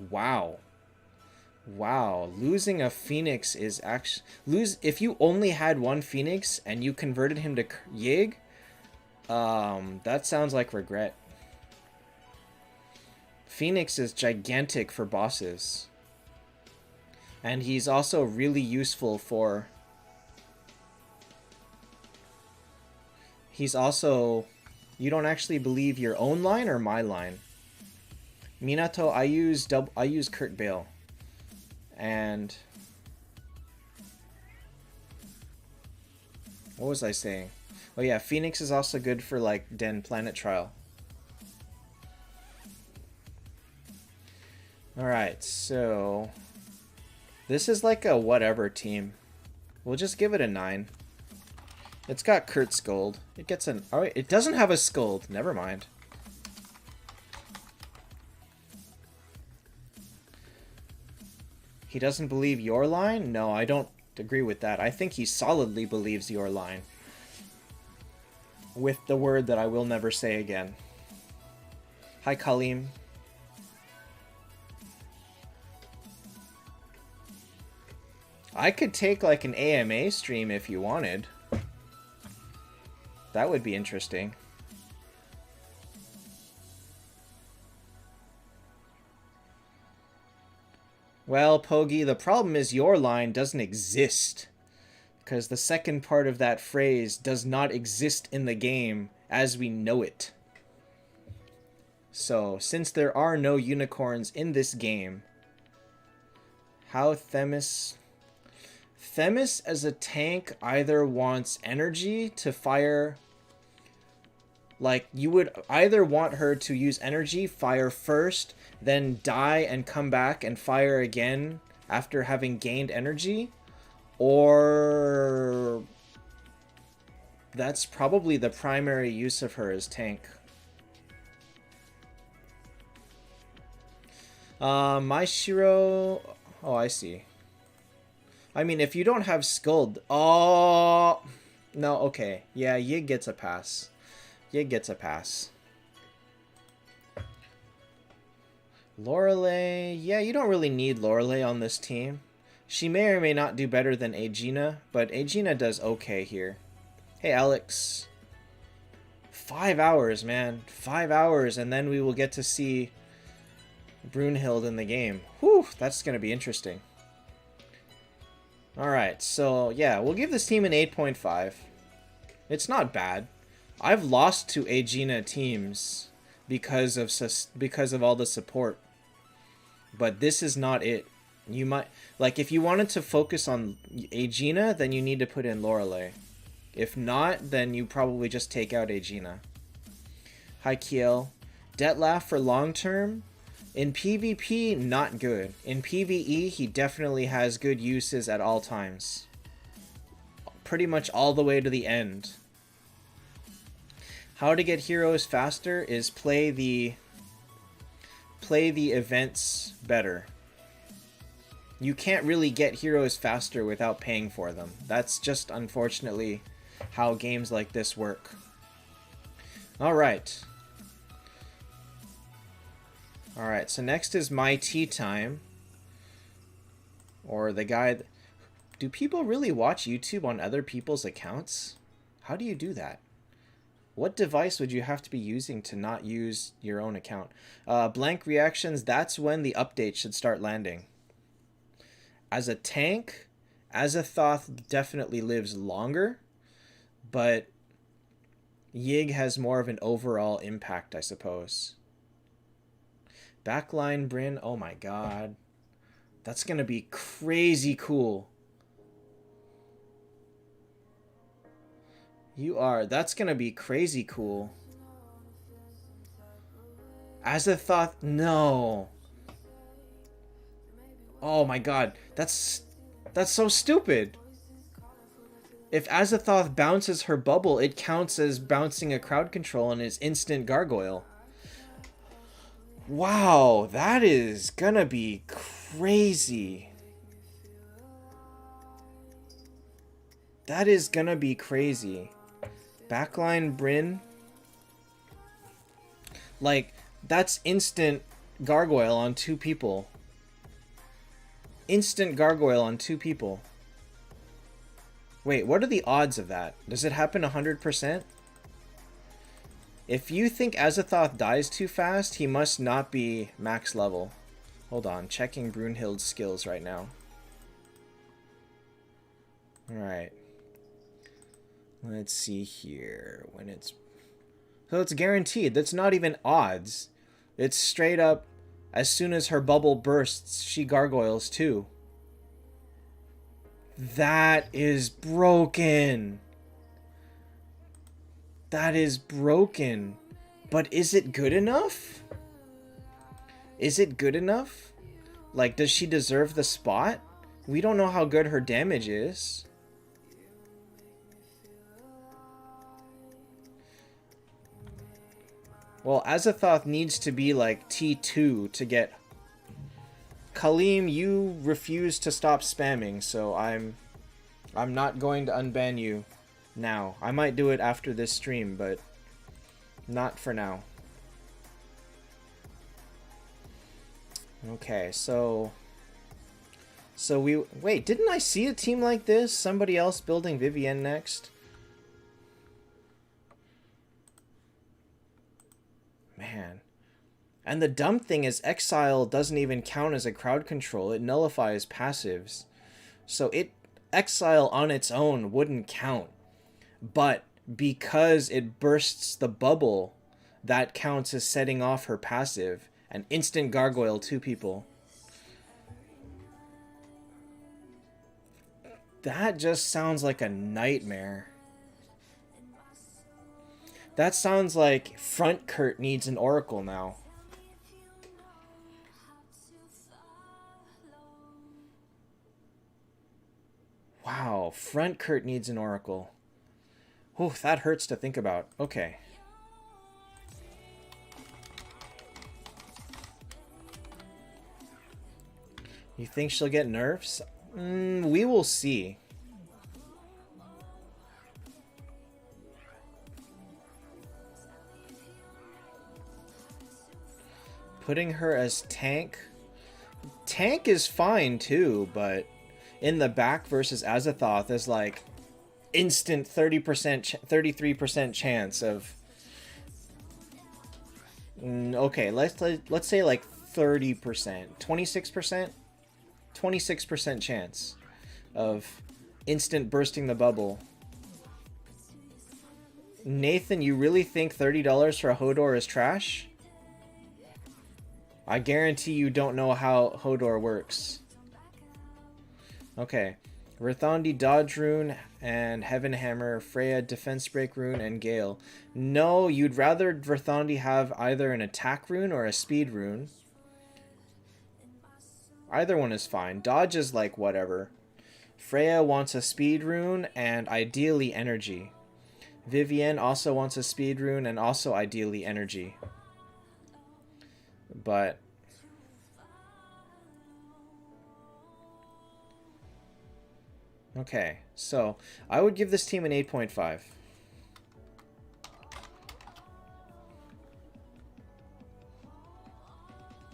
Wow. Wow. Losing a Phoenix is actually... If you only had one Phoenix and you converted him to Yig, that sounds like regret. Phoenix is gigantic for bosses. And he's also really useful for... He's also... You don't actually believe your own line or my line? Minato, I use Kurt Bale. And... What was I saying? Oh yeah, Phoenix is also good for like Den Planet Trial. Alright, so... This is like a whatever team. We'll just give it a 9. It's got Kurt Scold. It gets an... Alright, it doesn't have a Scold. Never mind. He doesn't believe your line? No, I don't agree with that. I think he solidly believes your line. With the word that I will never say again. Hi, Kaleem. I could take like an AMA stream if you wanted. That would be interesting. Well, Pogi, the problem is your line doesn't exist. Because the second part of that phrase does not exist in the game as we know it. So, since there are no unicorns in this game, how Themis... Themis as a tank either wants energy to fire... Like, you would either want her to use energy, fire first, then die and come back and fire again after having gained energy. Or... That's probably the primary use of her as tank. My Shiro... Oh, I see. I mean, if you don't have Skuld... Oh... No, okay. Yeah, Yig gets a pass. Yig gets a pass. Lorelei... Yeah, you don't really need Lorelei on this team. She may or may not do better than Aegina, but Aegina does okay here. Hey, Alex. 5 hours, man. 5 hours, and then we will get to see Brunhild in the game. Whew, that's going to be interesting. Alright, so yeah, we'll give this team an 8.5. It's not bad. I've lost to Aegina teams because of all the support. But this is not it. You might... Like, if you wanted to focus on Aegina, then you need to put in Lorelei. If not, then you probably just take out Aegina. Hi, Kiel. Detlaf for long term? In PvP, not good. In PvE, he definitely has good uses at all times. Pretty much all the way to the end. How to get heroes faster is play the events better. You can't really get heroes faster without paying for them. That's just unfortunately how games like this work. Alright. Alright, so next is my tea time. Or the guy... Do people really watch YouTube on other people's accounts? How do you do that? What device would you have to be using to not use your own account? Blank reactions, that's when the update should start landing. As a tank, Azathoth definitely lives longer, but Yig has more of an overall impact, I suppose. Backline Bryn, oh my god. That's gonna be crazy cool. That's gonna be crazy cool. Azathoth, no. Oh my god, that's so stupid. If Azathoth bounces her bubble, it counts as bouncing a crowd control and is instant gargoyle. Wow, that is gonna be crazy. That is gonna be crazy. Backline Bryn. Like, that's instant gargoyle on 2 people. Instant gargoyle on 2 people. Wait, what are the odds of that? Does it happen 100%? If you think Azathoth dies too fast, he must not be max level. Hold on, checking Brunhild's skills right now. Alright. Let's see here. When it's... So it's guaranteed. That's not even odds. It's straight up, as soon as her bubble bursts, she gargoyles too. That is broken. That is broken. But is it good enough? Is it good enough? Like, does she deserve the spot? We don't know how good her damage is. Well, Azathoth needs to be like T2 to get... Kaleem, you refuse to stop spamming, so I'm not going to unban you now. I might do it after this stream, but not for now. Okay, so we... Wait, didn't I see a team like this? Somebody else building Vivienne next? Man. And the dumb thing is Exile doesn't even count as a crowd control. It nullifies passives. So Exile on its own wouldn't count. But because it bursts the bubble, that counts as setting off her passive. And instant gargoyle 2 people. That just sounds like a nightmare. That sounds like Front Kurt needs an oracle now. Wow, Front Kurt needs an oracle. Oh, that hurts to think about. Okay. You think she'll get nerfs? We will see. Putting her as tank. Tank is fine too, but in the back versus Azathoth is like instant 30%, 33% chance of... Okay, let's say like 30%, 26%? 26% chance of instant bursting the bubble. Nathan, you really think $30 for a Hodor is trash? I guarantee you don't know how Hodor works. Okay. Rithandi dodge rune and Heaven Hammer, Freya defense break rune, and Gale. No, you'd rather Rithandi have either an attack rune or a speed rune. Either one is fine. Dodge is like whatever. Freya wants a speed rune and ideally energy. Vivienne also wants a speed rune and also ideally energy. But... Okay, so I would give this team an 8.5.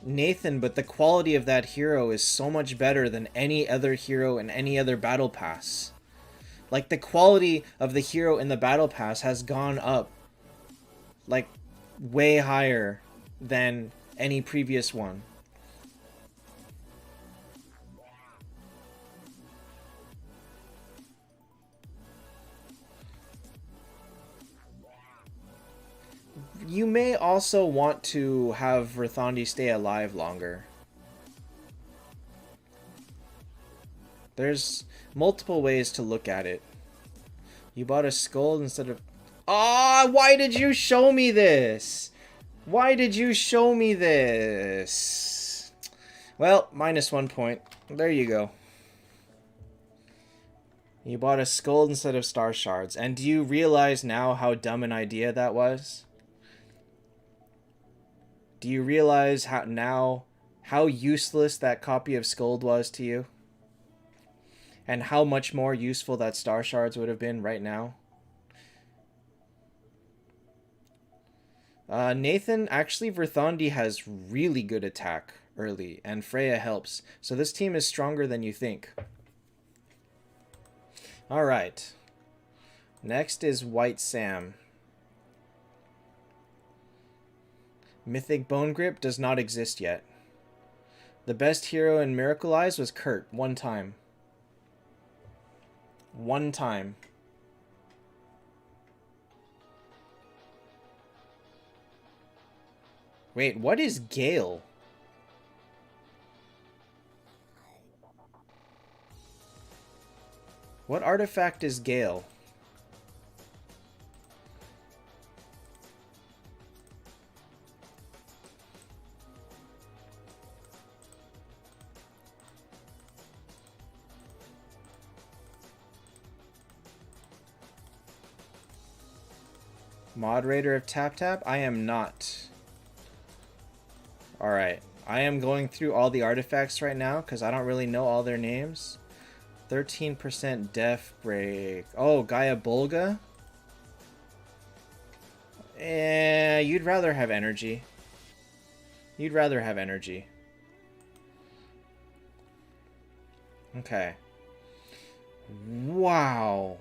Nathan, but the quality of that hero is so much better than any other hero in any other battle pass. Like, the quality of the hero in the battle pass has gone up, like, way higher than any previous one. You may also want to have Rithandi stay alive longer. There's multiple ways to look at it. You bought a skull instead of... Ah, why did you show me this? Why did you show me this? Well, -1 point. There you go. You bought a skull instead of star shards. And do you realize now how dumb an idea that was? Do you realize how useless that copy of Skuld was to you? And how much more useful that Star Shards would have been right now? Nathan, actually Verthandi has really good attack early, and Freya helps. So this team is stronger than you think. Alright. Next is White Sam. Mythic Bone Grip does not exist yet. The best hero in Miracle Eyes was Kurt, one time. One time. Wait, what is Gale? What artifact is Gale? Moderator of Taptap? I am not. Alright. I am going through all the artifacts right now because I don't really know all their names. 13% Def Break. Oh, Gaia Bolga? You'd rather have energy. You'd rather have energy. Okay. Wow.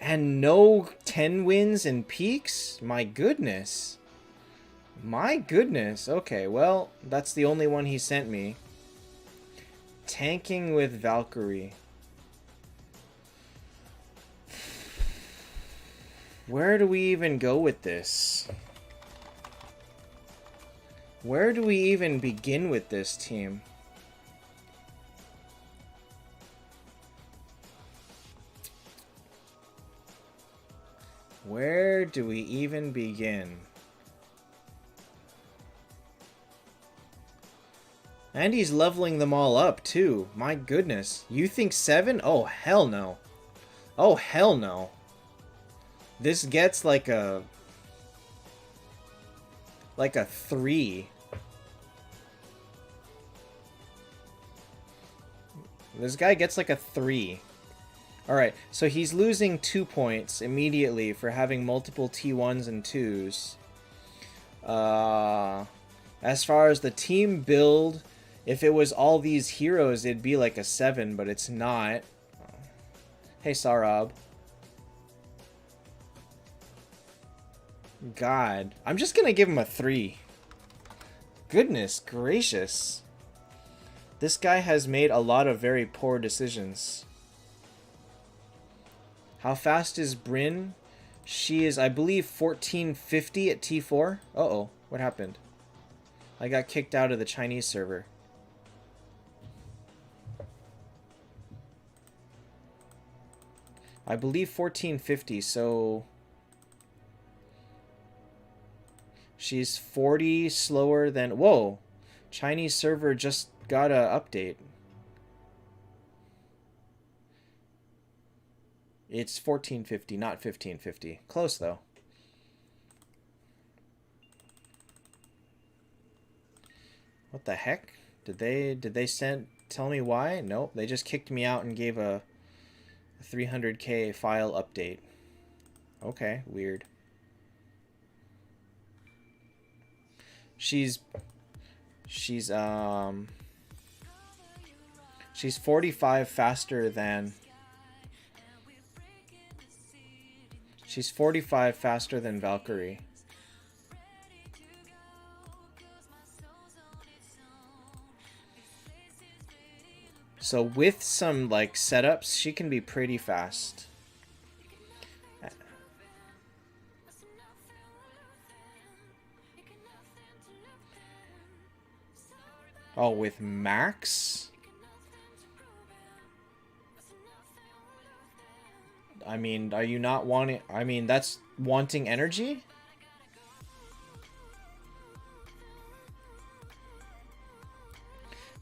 And no 10 wins and peaks? My goodness. My goodness. Okay, well, that's the only one he sent me. Tanking with Valkyrie. Where do we even go with this? Where do we even begin with this team? Where do we even begin? And he's leveling them all up, too. My goodness. You think 7? Oh, hell no. Oh, hell no. This gets like a 3. This guy gets like a 3. Alright, so he's losing 2 points immediately for having multiple T1s and 2s. As far as the team build, if it was all these heroes, it'd be like a 7, but it's not. Hey, Sarab. God. I'm just gonna give him a 3. Goodness gracious. This guy has made a lot of very poor decisions. How fast is Bryn? She is, I believe, 1450 at T4. Uh-oh. What happened? I got kicked out of the Chinese server. I believe 1450, so... She's 40 slower than... Whoa! Chinese server just got a update. It's 1450, not 1550. Close, though. What the heck? Did they tell me why? Nope, they just kicked me out and gave a 300k file update. Okay, weird. She's 45 faster than... She's 45 faster than Valkyrie. So with some like setups, she can be pretty fast. Oh, with max? I mean, are you not wanting... I mean, that's wanting energy?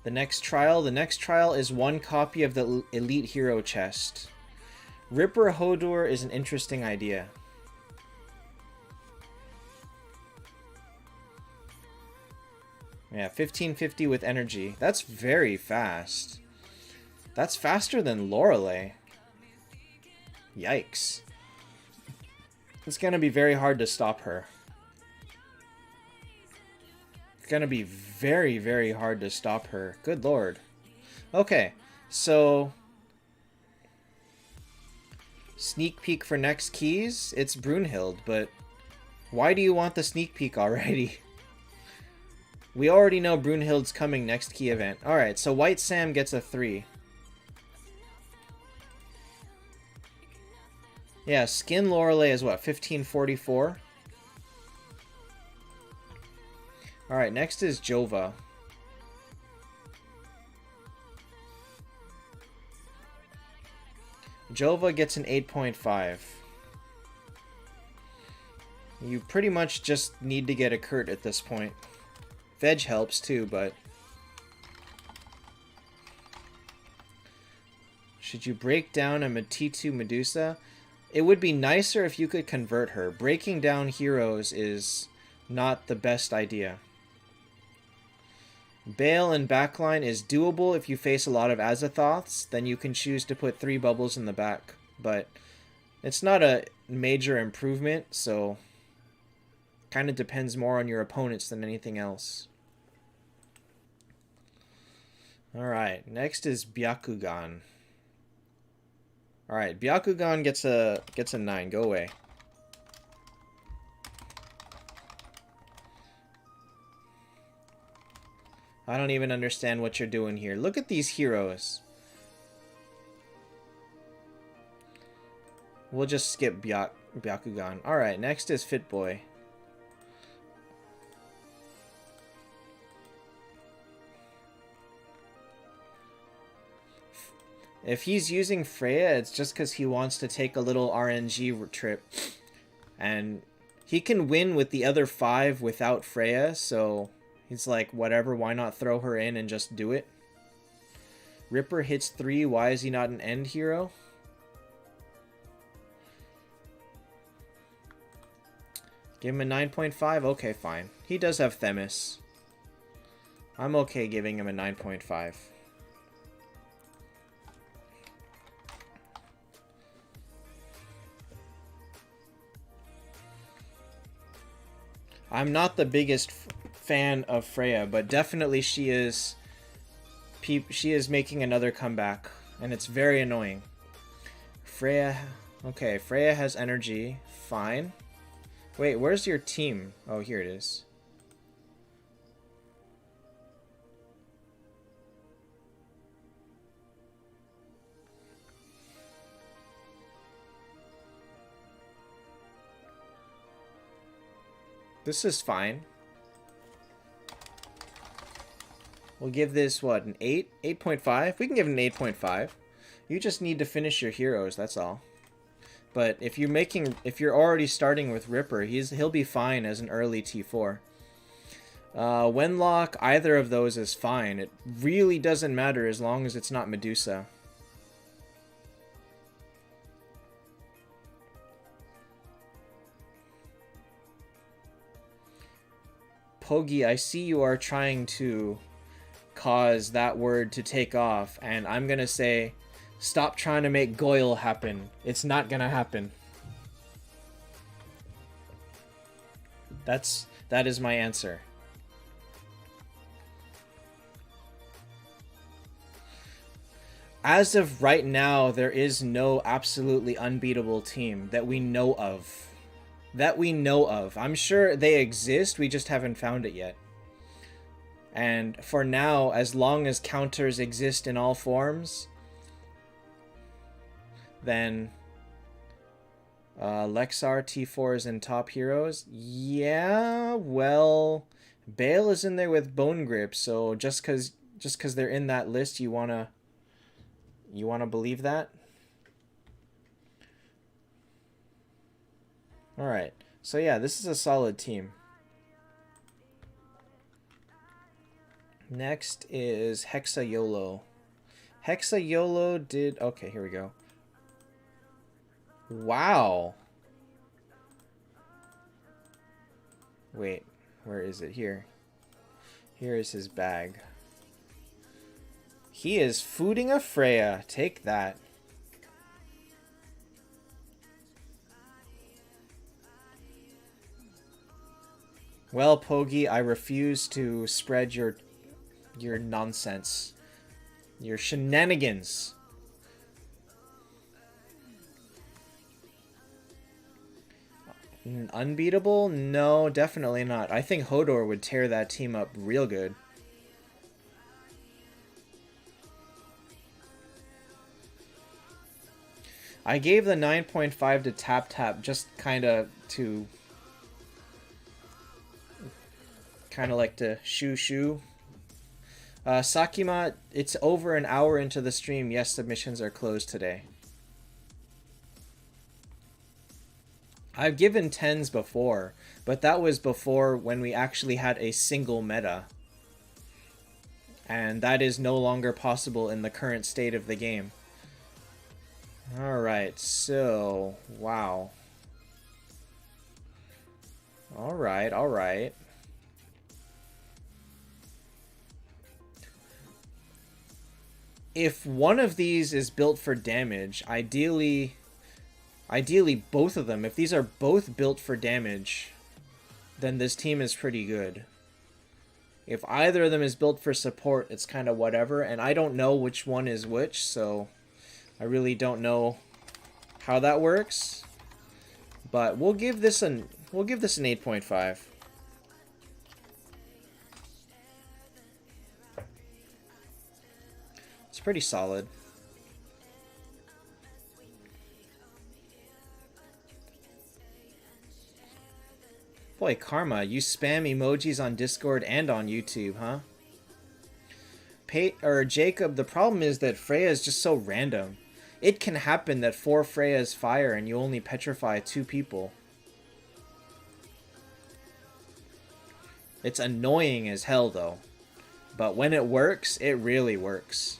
The next trial is 1 copy of the Elite Hero chest. Ripper Hodor is an interesting idea. Yeah, 1550 with energy. That's very fast. That's faster than Lorelei. Yikes. It's going to be very hard to stop her. It's going to be very, very hard to stop her. Good lord. Okay, so... Sneak peek for next keys? It's Brunhild, but... Why do you want the sneak peek already? We already know Brunhild's coming next key event. Alright, so White Sam gets a 3. Yeah, Skin Lorelei is what, 1544? Alright, next is Jova. Jova gets an 8.5. You pretty much just need to get a Kurt at this point. Veg helps too, but... Should you break down a Matitu Medusa? It would be nicer if you could convert her. Breaking down heroes is not the best idea. Bale and backline is doable if you face a lot of Azathoths. Then you can choose to put 3 bubbles in the back. But it's not a major improvement, so... Kind of depends more on your opponents than anything else. Alright, next is Byakugan. Alright, Byakugan gets a 9. Go away. I don't even understand what you're doing here. Look at these heroes. We'll just skip Byakugan. Alright, next is Fitboy. If he's using Freya, it's just because he wants to take a little RNG trip. And he can win with the other 5 without Freya, so he's like, whatever, why not throw her in and just do it? Ripper hits 3, why is he not an end hero? Give him a 9.5? Okay, fine. He does have Themis. I'm okay giving him a 9.5. I'm not the biggest fan of Freya, but definitely she is making another comeback, and it's very annoying. Freya, okay, Freya has energy, fine. Wait, where's your team? Oh, here it is. This is fine. We'll give this, what, an 8? 8.5? We can give it an 8.5. You just need to finish your heroes, that's all. But if you're already starting with Ripper, he'll be fine as an early T4. Wenlock, either of those is fine. It really doesn't matter as long as it's not Medusa. Pogi, I see you are trying to cause that word to take off, and I'm gonna say, stop trying to make Goyle happen. It's not gonna happen. That is my answer. As of right now, there is no absolutely unbeatable team that we know of. I'm sure they exist, we just haven't found it yet. And for now, as long as counters exist in all forms, then Lexar T4s and top heroes. Yeah, well, Bale is in there with Bone Grip, so just cause they're in that list, you wanna believe that? Alright, so yeah, this is a solid team. Next is Hexa YOLO. Hexa YOLO did... Okay, here we go. Wow. Wait, where is it? Here. Here is his bag. He is fooding a Freya. Take that. Well, Pogi, I refuse to spread your nonsense. Your shenanigans. Unbeatable? No, definitely not. I think Hodor would tear that team up real good. I gave the 9.5 to Taptap just kind of like to shoo. Sakima, it's over an hour into the stream. Yes, submissions are closed today. I've given 10s before, but that was before when we actually had a single meta. And that is no longer possible in the current state of the game. Alright, so, wow. Alright. If one of these is built for damage, ideally both of them, if these are both built for damage, then this team is pretty good. If either of them is built for support, it's kind of whatever, and I don't know which one is which, so I really don't know how that works. But we'll give this an 8.5. It's pretty solid. Boy, Karma, you spam emojis on Discord and on YouTube, huh? Jacob, the problem is that Freya is just so random. It can happen that 4 Freyas fire and you only petrify 2 people. It's annoying as hell, though. But when it works, it really works.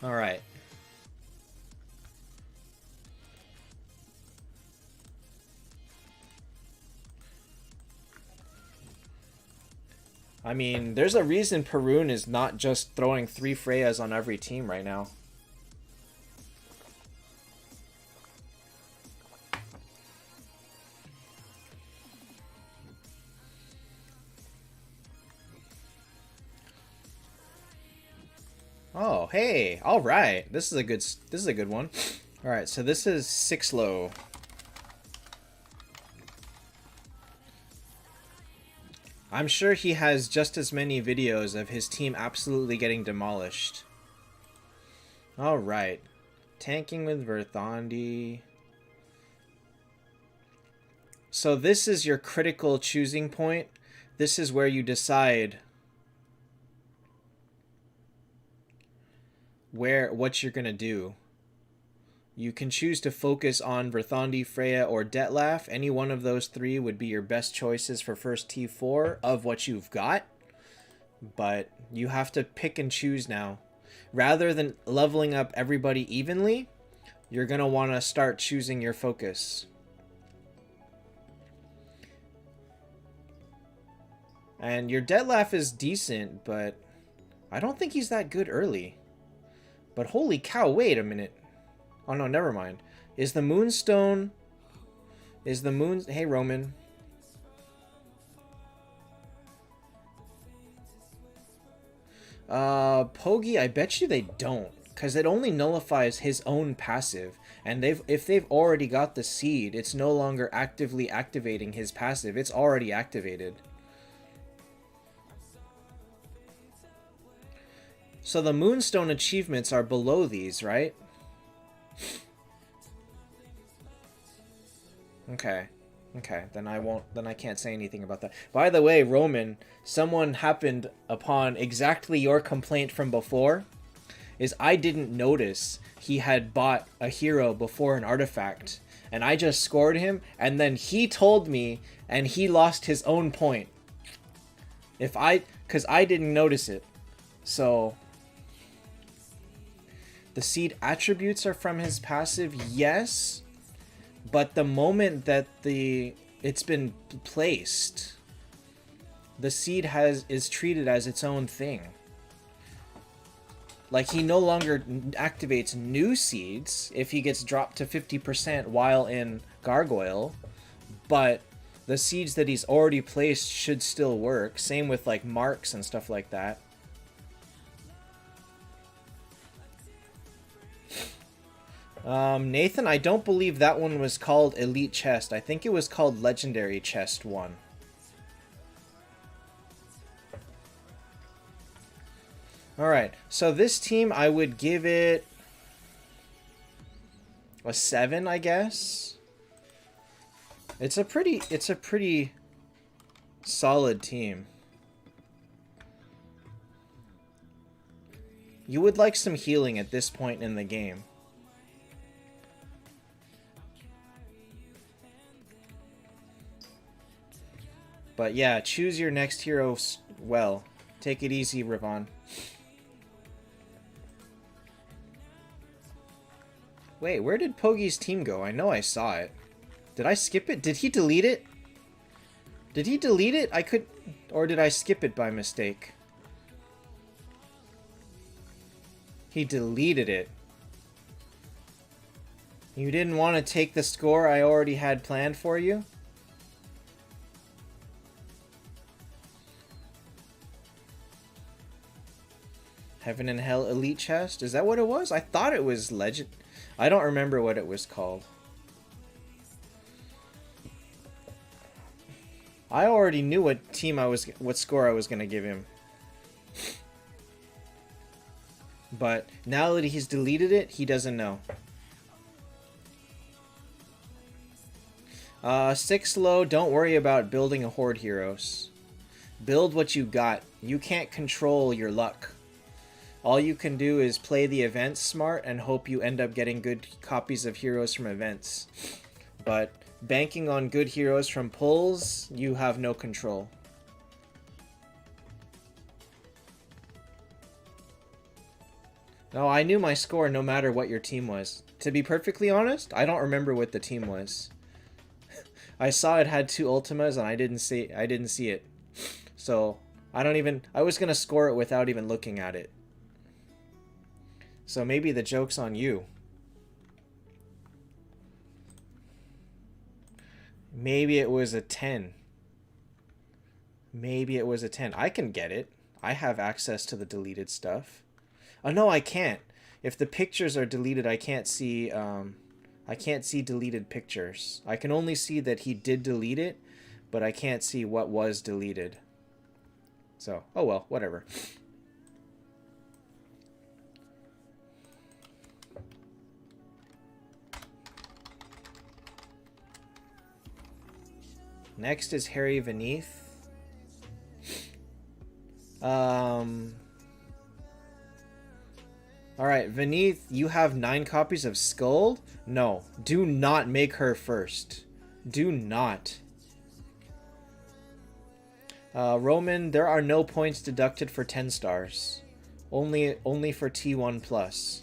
Alright. I mean, there's a reason Rune is not just throwing 3 Freyas on every team right now. Oh, hey, all right. This is a good one. All right, so this is 6 low. I'm sure he has just as many videos of his team absolutely getting demolished. All right. Tanking with Verthandi. So this is your critical choosing point. This is where you decide what you're going to do. You can choose to focus on Verthandi, Freya, or Detlaf. Any one of those 3 would be your best choices for first T4 of what you've got. But you have to pick and choose now. Rather than leveling up everybody evenly, you're going to want to start choosing your focus. And your Detlaf is decent, but I don't think he's that good early. But holy cow, wait a minute. Oh no, never mind. Is the Moonstone... Hey, Roman. Pogi, I bet you they don't. Because it only nullifies his own passive. And if they've already got the seed, it's no longer actively activating his passive. It's already activated. So the Moonstone achievements are below these, right? Okay. Then I can't say anything about that. By the way, Roman, someone happened upon exactly your complaint from before. Is I didn't notice he had bought a hero before an artifact. And I just scored him, and then he told me, and he lost his own point. Because I didn't notice it. So... The seed attributes are from his passive, yes. But the moment that it's been placed, the seed is treated as its own thing. Like, he no longer activates new seeds if he gets dropped to 50% while in Gargoyle, but the seeds that he's already placed should still work. Same with like marks and stuff like that. Nathan, I don't believe that one was called Elite Chest. I think it was called Legendary Chest 1. Alright, so this team, I would give it a 7, I guess. It's a pretty solid team. You would like some healing at this point in the game. But yeah, choose your next hero well. Take it easy, Ravon. Wait, where did Pogi's team go? I know I saw it. Did I skip it? Did he delete it? Did he delete it? I could... Or did I skip it by mistake? He deleted it. You didn't want to take the score I already had planned for you? Heaven and Hell Elite Chest? Is that what it was? I thought it was Legend... I don't remember what it was called. I already knew what score I was going to give him. But now that he's deleted it, he doesn't know. 6 low, don't worry about building a horde heroes. Build what you got. You can't control your luck. All you can do is play the events smart and hope you end up getting good copies of heroes from events. But banking on good heroes from pulls, you have no control. No, I knew my score no matter what your team was. To be perfectly honest, I don't remember what the team was. I saw it had 2 Ultimas and I didn't see it. So, I was going to score it without even looking at it. So maybe the joke's on you. Maybe it was a 10. Maybe it was a 10. I can get it. I have access to the deleted stuff. Oh no, I can't. If the pictures are deleted, I can't see deleted pictures. I can only see that he did delete it, but I can't see what was deleted. So, oh well, whatever. Next is Harry Beneath. Alright, Beneath, you have 9 copies of Skuld? No, do not make her first. Do not. Roman, there are no points deducted for 10 stars. Only for T1+.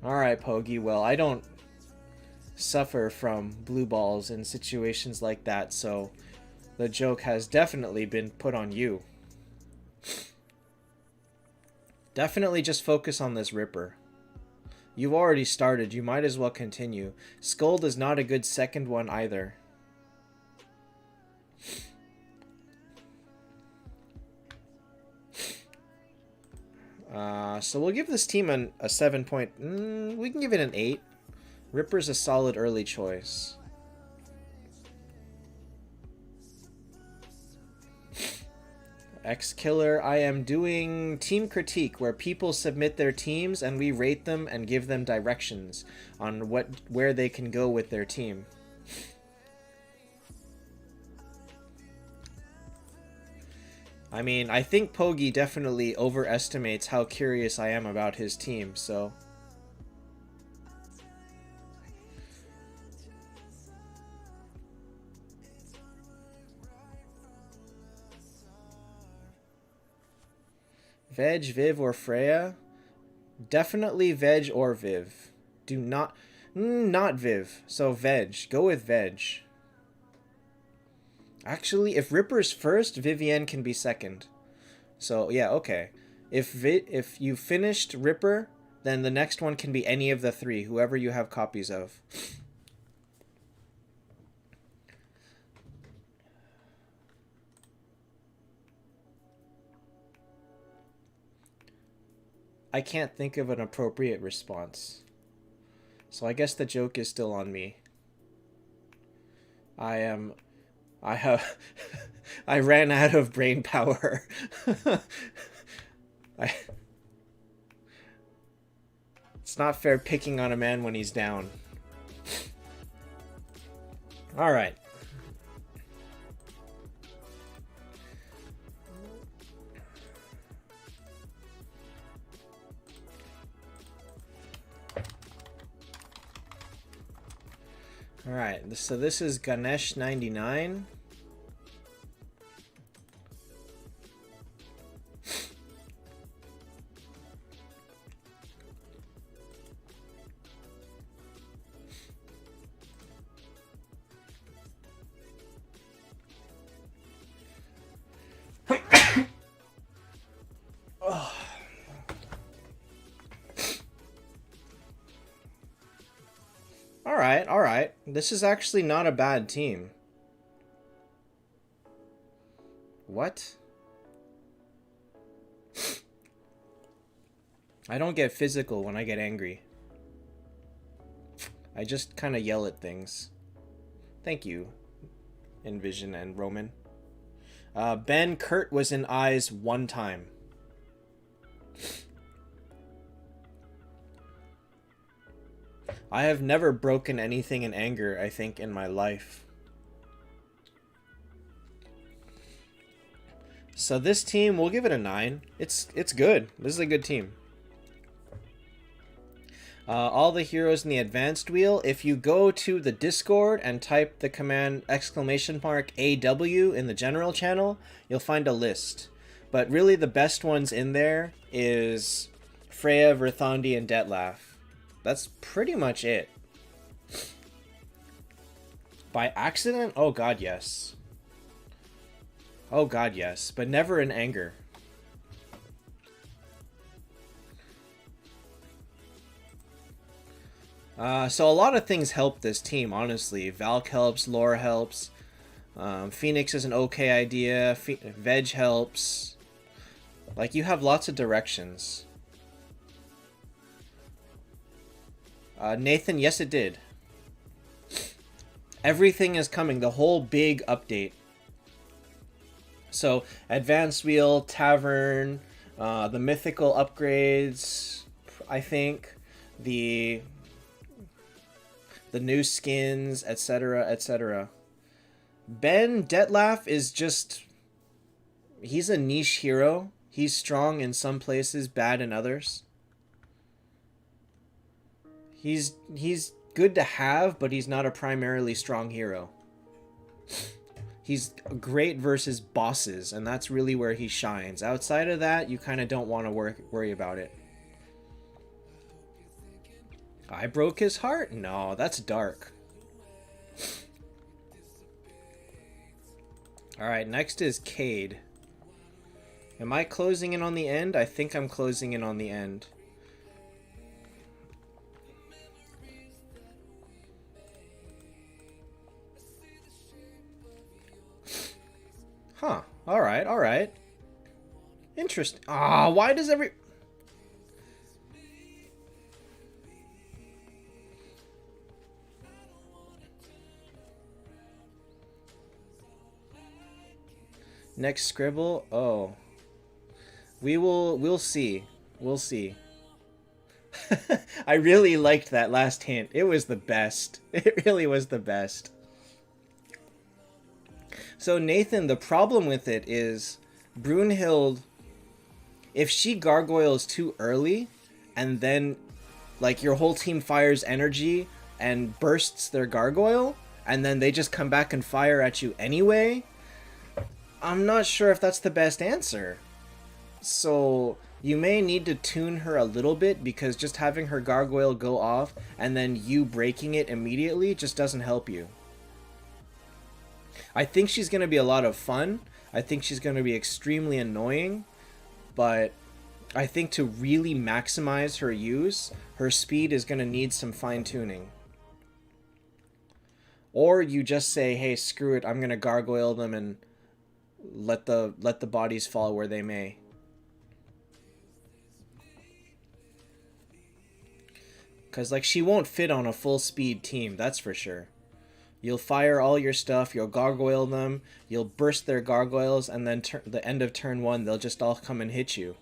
Alright, Pogi, well, I don't suffer from blue balls in situations like that, so the joke has definitely been put on you. Definitely just focus on this Ripper. You've already started, you might as well continue. Skuld is not a good second one either. So we'll give this team a 7 point... we can give it an 8. Ripper's a solid early choice. X-Killer, I am doing team critique where people submit their teams and we rate them and give them directions on where they can go with their team. I mean, I think Pogi definitely overestimates how curious I am about his team, so... Veg, Viv, or Freya? Definitely Veg or Viv. Do not... not Viv. So Veg. Go with Veg. Actually, if Ripper's first, Vivienne can be second. So, yeah, okay. If you finished Ripper, then the next one can be any of the three, whoever you have copies of. I can't think of an appropriate response. So I guess the joke is still on me. I have I ran out of brain power. It's not fair picking on a man when he's down. All right. All right, so this is Ganesh 99. All right. This is actually not a bad team. What? I don't get physical when I get angry. I just kind of yell at things. Thank you, Envision and Roman. Ben, Kurt was in eyes one time. I have never broken anything in anger, I think, in my life. So this team, we'll give it a 9. It's good. This is a good team. All the heroes in the advanced wheel, if you go to the Discord and type the command !AW in the general channel, you'll find a list. But really the best ones in there is Freya, Verthandi, and Detlaf. That's pretty much it. By accident? Oh god, yes. Oh god, yes. But never in anger. So a lot of things help this team, honestly. Valk helps, Laura helps. Phoenix is an okay idea. Veg helps. Like, you have lots of directions. Nathan, yes it did. Everything is coming, the whole big update. So, Advanced Wheel, Tavern, the mythical upgrades, I think, the new skins, etc., etc. Ben Detlaf is just... he's a niche hero. He's strong in some places, bad in others. He's good to have, but he's not a primarily strong hero. He's great versus bosses, and that's really where he shines. Outside of that, you kind of don't want to worry about it. I broke his heart? No, that's dark. Alright, next is Cade. Am I closing in on the end? I think I'm closing in on the end. Huh. Alright, alright. Interesting. Ah, why does every... Next scribble? Oh. We'll see. We'll see. I really liked that last hint. It was the best. It really was the best. So Nathan, the problem with it is Brunhild, if she gargoyles too early and then like your whole team fires energy and bursts their gargoyle and then they just come back and fire at you anyway, I'm not sure if that's the best answer. So you may need to tune her a little bit, because just having her gargoyle go off and then you breaking it immediately just doesn't help you. I think she's going to be a lot of fun. I think she's going to be extremely annoying, but I think to really maximize her use, her speed is going to need some fine-tuning. Or you just say, hey, screw it, I'm going to gargoyle them and let the bodies fall where they may. Because, like, she won't fit on a full-speed team, that's for sure. You'll fire all your stuff, you'll gargoyle them, you'll burst their gargoyles, and then the end of turn 1, they'll just all come and hit you.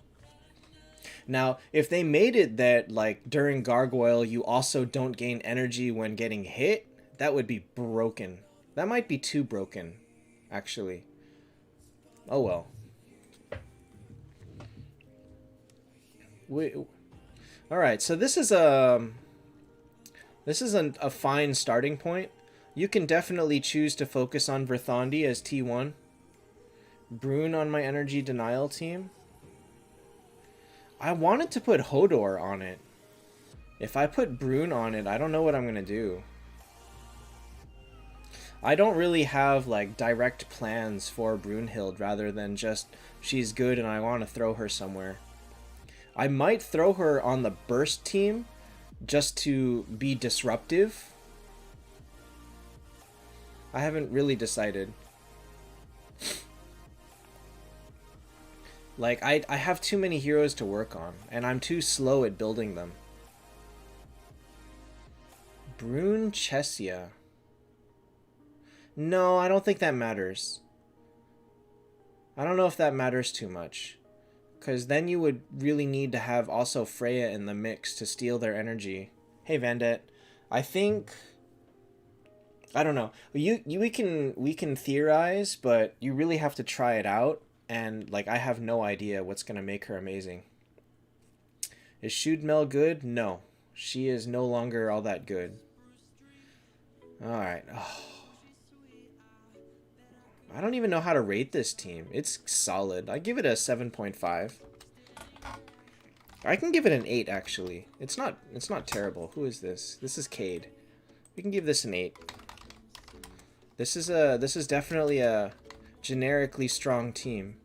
Now, if they made it that, like, during gargoyle, you also don't gain energy when getting hit, that would be broken. That might be too broken, actually. Oh well. Alright, so this is a fine starting point. You can definitely choose to focus on Verthandi as T1. Brune on my energy denial team. I wanted to put Hodor on it. If I put Brune on it, I don't know what I'm going to do. I don't really have, like, direct plans for Brunhild rather than just she's good and I want to throw her somewhere. I might throw her on the burst team just to be disruptive. I haven't really decided. Like, I have too many heroes to work on, and I'm too slow at building them. Brune Chesia. No, I don't think that matters. I don't know if that matters too much. Because then you would really need to have also Freya in the mix to steal their energy. Hey, Vandette. I think... I don't know. We can theorize, but you really have to try it out. And, like, I have no idea what's going to make her amazing. Is Shudmel good? No. She is no longer all that good. Alright. Oh. I don't even know how to rate this team. It's solid. I give it a 7.5. I can give it an 8, actually. It's not terrible. Who is this? This is Cade. We can give this an 8. This is definitely a generically strong team.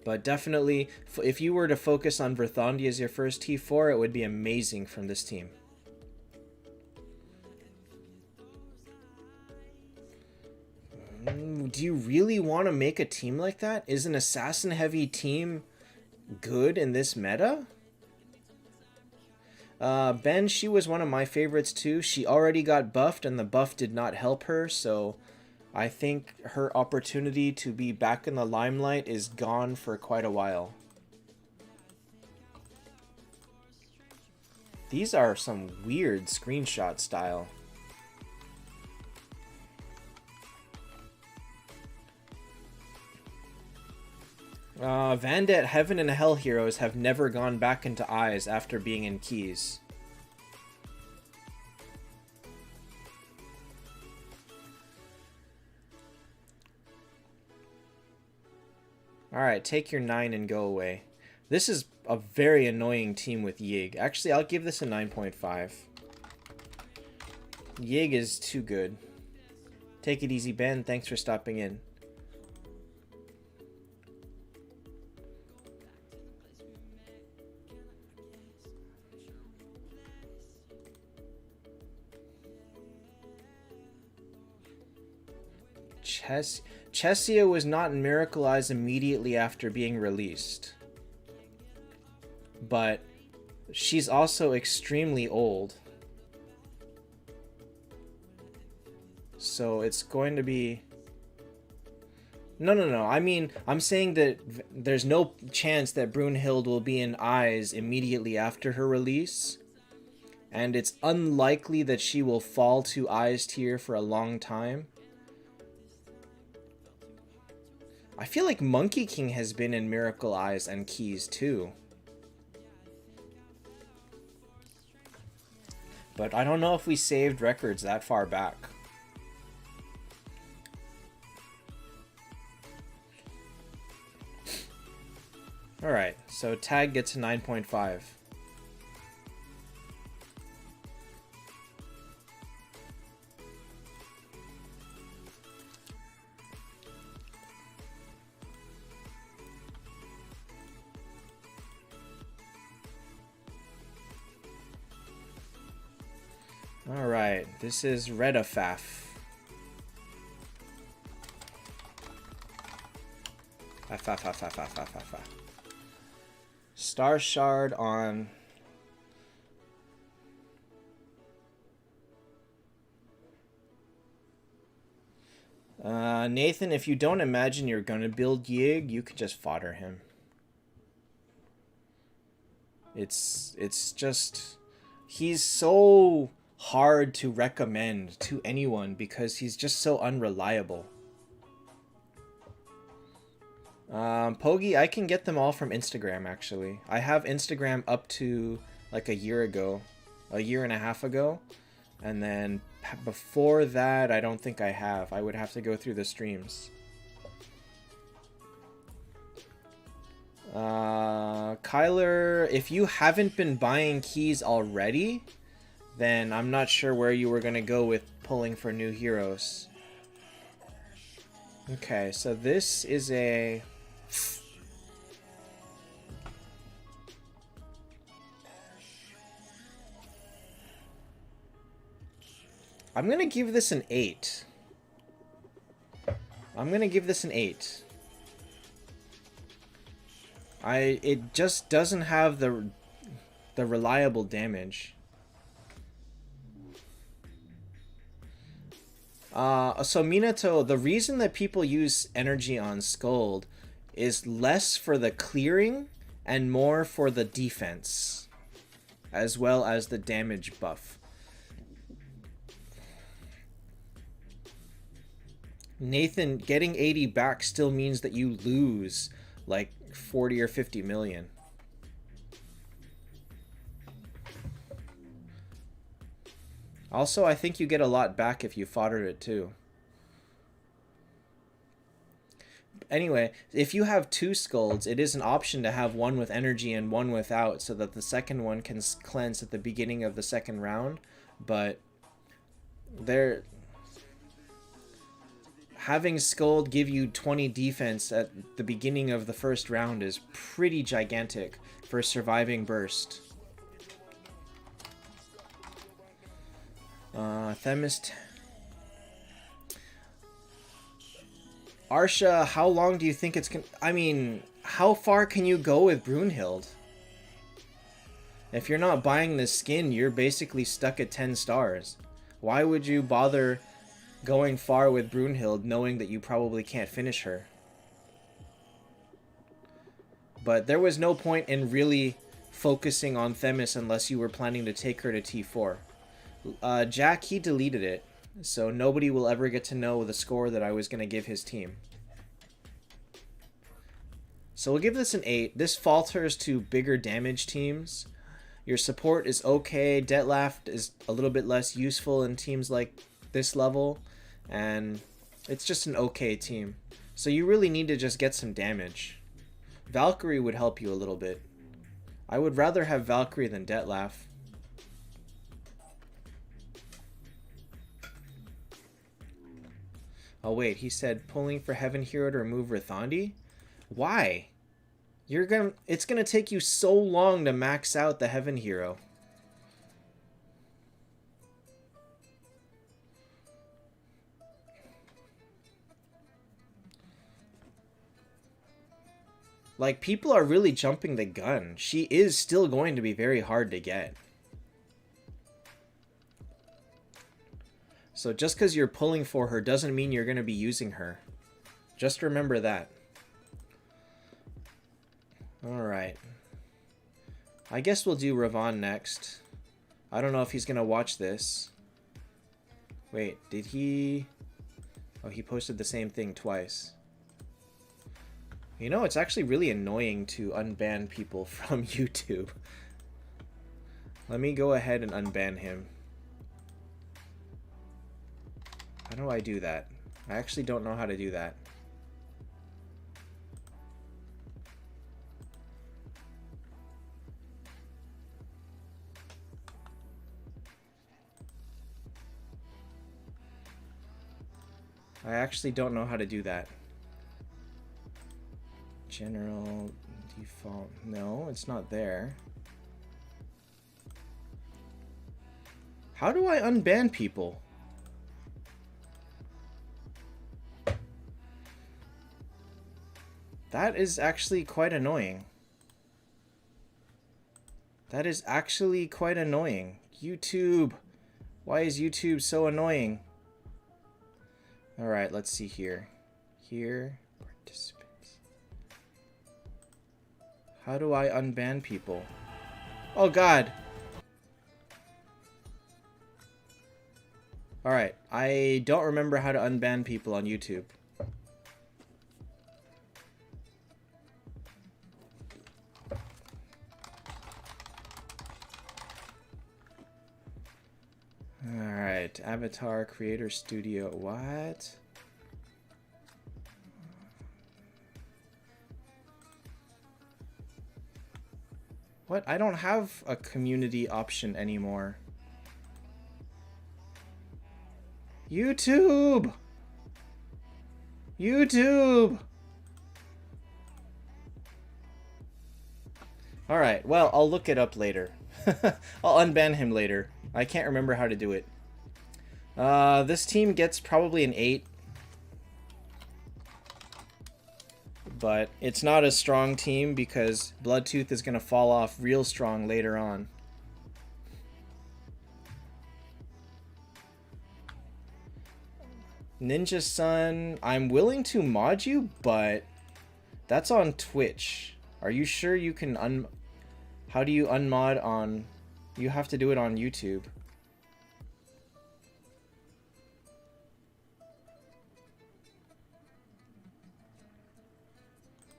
But definitely, if you were to focus on Verthandi as your first T4, it would be amazing from this team. Do you really want to make a team like that? Is an assassin-heavy team good in this meta? Ben, she was one of my favorites too. She already got buffed, and the buff did not help her, so I think her opportunity to be back in the limelight is gone for quite a while. These are some weird screenshot style. Vandette Heaven and Hell heroes have never gone back into Eyes after being in Keys. Alright, take your 9 and go away. This is a very annoying team with Yig. Actually, I'll give this a 9.5. Yig is too good. Take it easy, Ben. Thanks for stopping in. Chesia was not in Miracle Eyes immediately after being released. But she's also extremely old. So it's going to be... No. I mean, I'm saying that there's no chance that Brunhild will be in Eyes immediately after her release. And it's unlikely that she will fall to Eyes tier for a long time. I feel like Monkey King has been in Miracle Eyes and Keys too. But I don't know if we saved records that far back. Alright, so Tag gets a 9.5. Alright, this is Redafaf. Star Shard on... Nathan, if you don't imagine you're gonna build Yig, you can just fodder him. It's just... He's so hard to recommend to anyone because he's just so unreliable. Pogi, I can get them all from Instagram, actually. I have Instagram up to like a year ago. A year and a half ago. And then before that, I don't think I have. I would have to go through the streams. Kyler, if you haven't been buying keys already, then I'm not sure where you were going to go with pulling for new heroes. Okay, so this is a... I'm going to give this an 8. I'm going to give this an 8. It just doesn't have the reliable damage. So Minato, the reason that people use energy on Scold is less for the clearing and more for the defense, as well as the damage buff. Nathan, getting 80 back still means that you lose like 40 or 50 million. Also, I think you get a lot back if you foddered it too. Anyway, if you have 2 Scolds, it is an option to have one with energy and one without, so that the second one can cleanse at the beginning of the second round. But having Scold give you 20 defense at the beginning of the first round is pretty gigantic for surviving burst. Themist. Arsha, how long do you think it's gonna... I mean, how far can you go with Brunhild? If you're not buying this skin, you're basically stuck at 10 stars. Why would you bother going far with Brunhild knowing that you probably can't finish her? But there was no point in really focusing on Themis unless you were planning to take her to T4. Jack, he deleted it, so nobody will ever get to know the score that I was going to give his team. So we'll give this an 8. This falters to bigger damage teams. Your support is okay. Detlef is a little bit less useful in teams like this level, and it's just an okay team. So you really need to just get some damage. Valkyrie would help you a little bit. I would rather have Valkyrie than Detlef. Oh wait, he said pulling for Heaven Hero to remove Rithandi? Why? It's gonna take you so long to max out the Heaven Hero. Like, people are really jumping the gun. She is still going to be very hard to get. So just because you're pulling for her doesn't mean you're going to be using her. Just remember that. Alright. I guess we'll do Ravon next. I don't know if he's going to watch this. Wait, did he... Oh, he posted the same thing twice. You know, it's actually really annoying to unban people from YouTube. Let me go ahead and unban him. How do I do that? I actually don't know how to do that. I actually don't know how to do that. General default. No, it's not there. How do I unban people? That is actually quite annoying. That is actually quite annoying. YouTube. Why is YouTube so annoying? Alright, let's see here. Here. Participants. How do I unban people? Oh god. Alright, I don't remember how to unban people on YouTube. Alright, Avatar Creator Studio. What? What? I don't have a community option anymore. YouTube! YouTube! Alright, well, I'll look it up later. I'll unban him later. I can't remember how to do it. This team gets probably an 8. But it's not a strong team because Bloodtooth is going to fall off real strong later on. Ninja Sun, I'm willing to mod you, but that's on Twitch. Are you sure you can How do you unmod on... You have to do it on YouTube.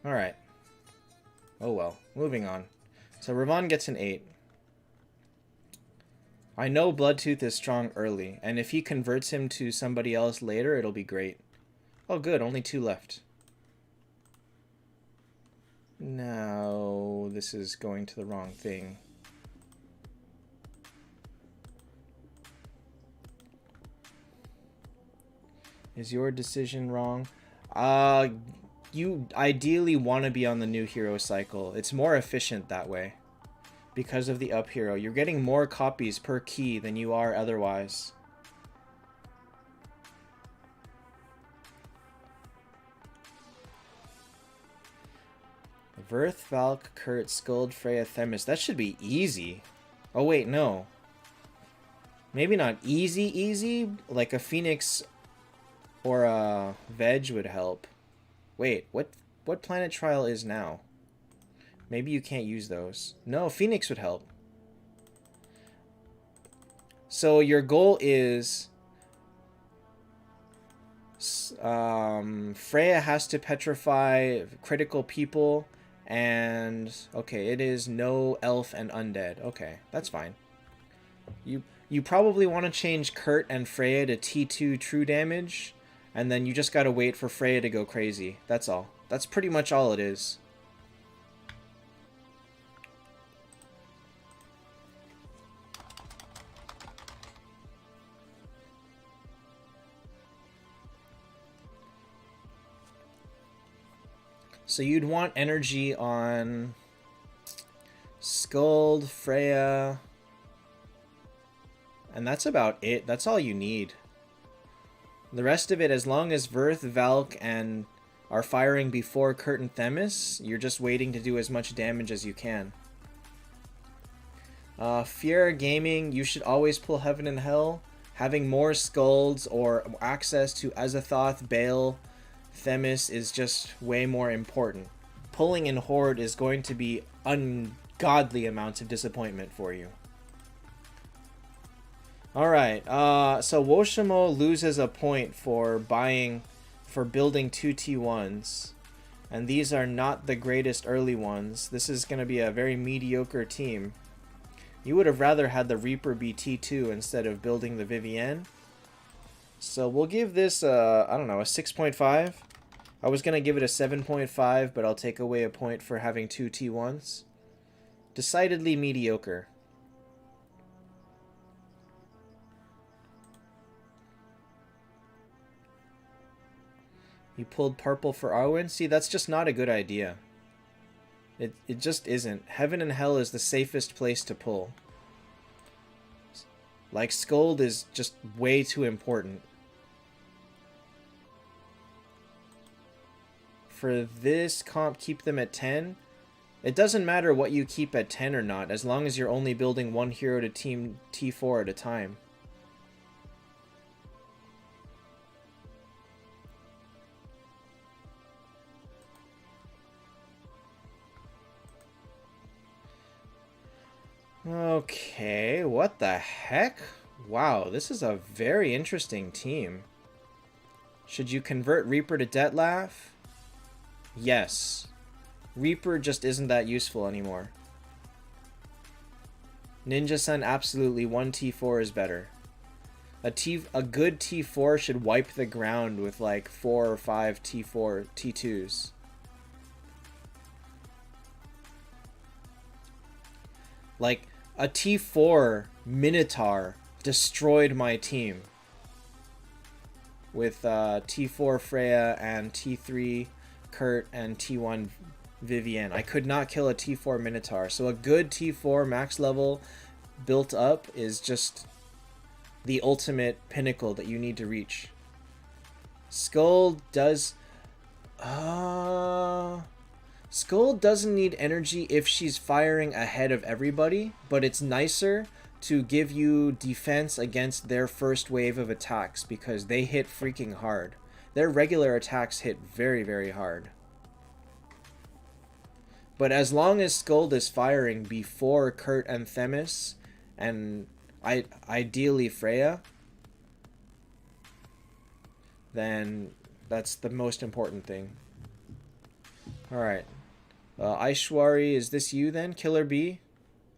Alright. Oh well. Moving on. So Ravon gets an 8. I know Bloodtooth is strong early, and if he converts him to somebody else later, it'll be great. Oh good, only 2 left. No, this is going to the wrong thing. Is your decision wrong? You ideally want to be on the new hero cycle. It's more efficient that way. Because of the up hero. You're getting more copies per key than you are otherwise. Verth, Valk, Kurt, Skuld, Freya, Themis. That should be easy. Oh wait, no. Maybe not easy. Like a Phoenix or a Veg would help. Wait, what planet trial is now? Maybe you can't use those. No, Phoenix would help. So your goal is... Freya has to petrify critical people, and... Okay, it is no elf and undead. Okay, that's fine. You probably want to change Kurt and Freya to T2 true damage, and then you just gotta wait for Freya to go crazy. That's all. That's pretty much all it is. So you'd want energy on Skuld, Freya, and that's about it. That's all you need. The rest of it, as long as Verth, Valk, and are firing before Kurt and Themis, you're just waiting to do as much damage as you can. Fiera Gaming, you should always pull Heaven and Hell. Having more Skulds or access to Azathoth, Baal, Themis is just way more important. Pulling in Horde is going to be ungodly amounts of disappointment for you. Alright, so Woshimo loses a point for building 2 T1s. And these are not the greatest early ones. This is going to be a very mediocre team. You would have rather had the Reaper be T2 instead of building the Vivienne. So we'll give this, I don't know, a 6.5. I was going to give it a 7.5, but I'll take away a point for having 2 T1s. Decidedly mediocre. You pulled purple for Arwen? See, that's just not a good idea. It just isn't. Heaven and Hell is the safest place to pull. Like, Scold is just way too important. For this comp, keep them at 10. It doesn't matter what you keep at 10 or not, as long as you're only building one hero to team T4 at a time. Okay, what the heck? Wow, this is a very interesting team. Should you convert Reaper to Detlef? Yes. Reaper just isn't that useful anymore. Ninja Sun, absolutely, one T4 is better. A good T4 should wipe the ground with like 4 or 5 T2s. Like, a T4 Minotaur destroyed my team. With T4 Freya and T3 Kurt and T1 Vivienne. I could not kill a T4 Minotaur. So a good T4 max level built up is just the ultimate pinnacle that you need to reach. Skull does... Skull doesn't need energy if she's firing ahead of everybody, but it's nicer to give you defense against their first wave of attacks because they hit freaking hard. Their regular attacks hit very, very hard. But as long as Skuld is firing before Kurt and Themis, and ideally Freya, then that's the most important thing. Alright. Aishwari, is this you then? Killer B?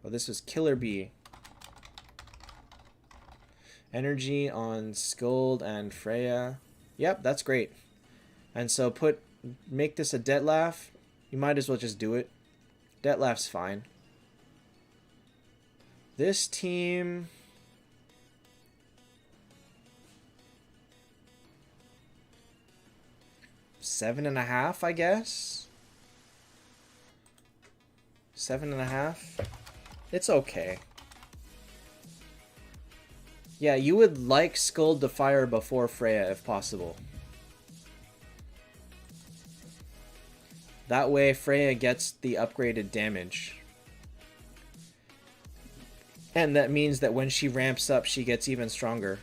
Oh, this was Killer B. Energy on Skuld and Freya. Yep, that's great. And so make this a Detlef. You might as well just do it. Detlef's fine. This team... Seven and a half, I guess? 7.5? It's okay. Yeah, you would like Skuld to fire before Freya if possible. That way Freya gets the upgraded damage. And that means that when she ramps up, she gets even stronger.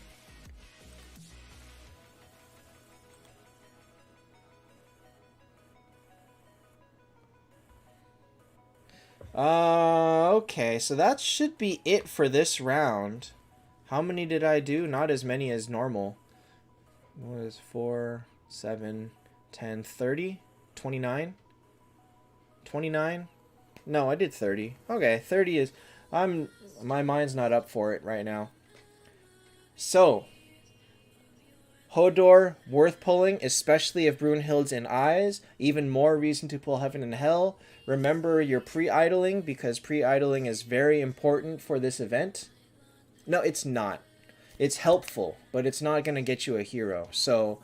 Okay, so that should be it for this round. How many did I do? Not as many as normal. What is 4, 7, 10, 30? 29? 29? No, I did 30. Okay, 30 is... my mind's not up for it right now. So, Hodor, worth pulling, especially if Brunhild's in eyes. Even more reason to pull Heaven and Hell. Remember your pre-idling, because pre-idling is very important for this event. No, it's not. It's helpful, but it's not going to get you a hero. So,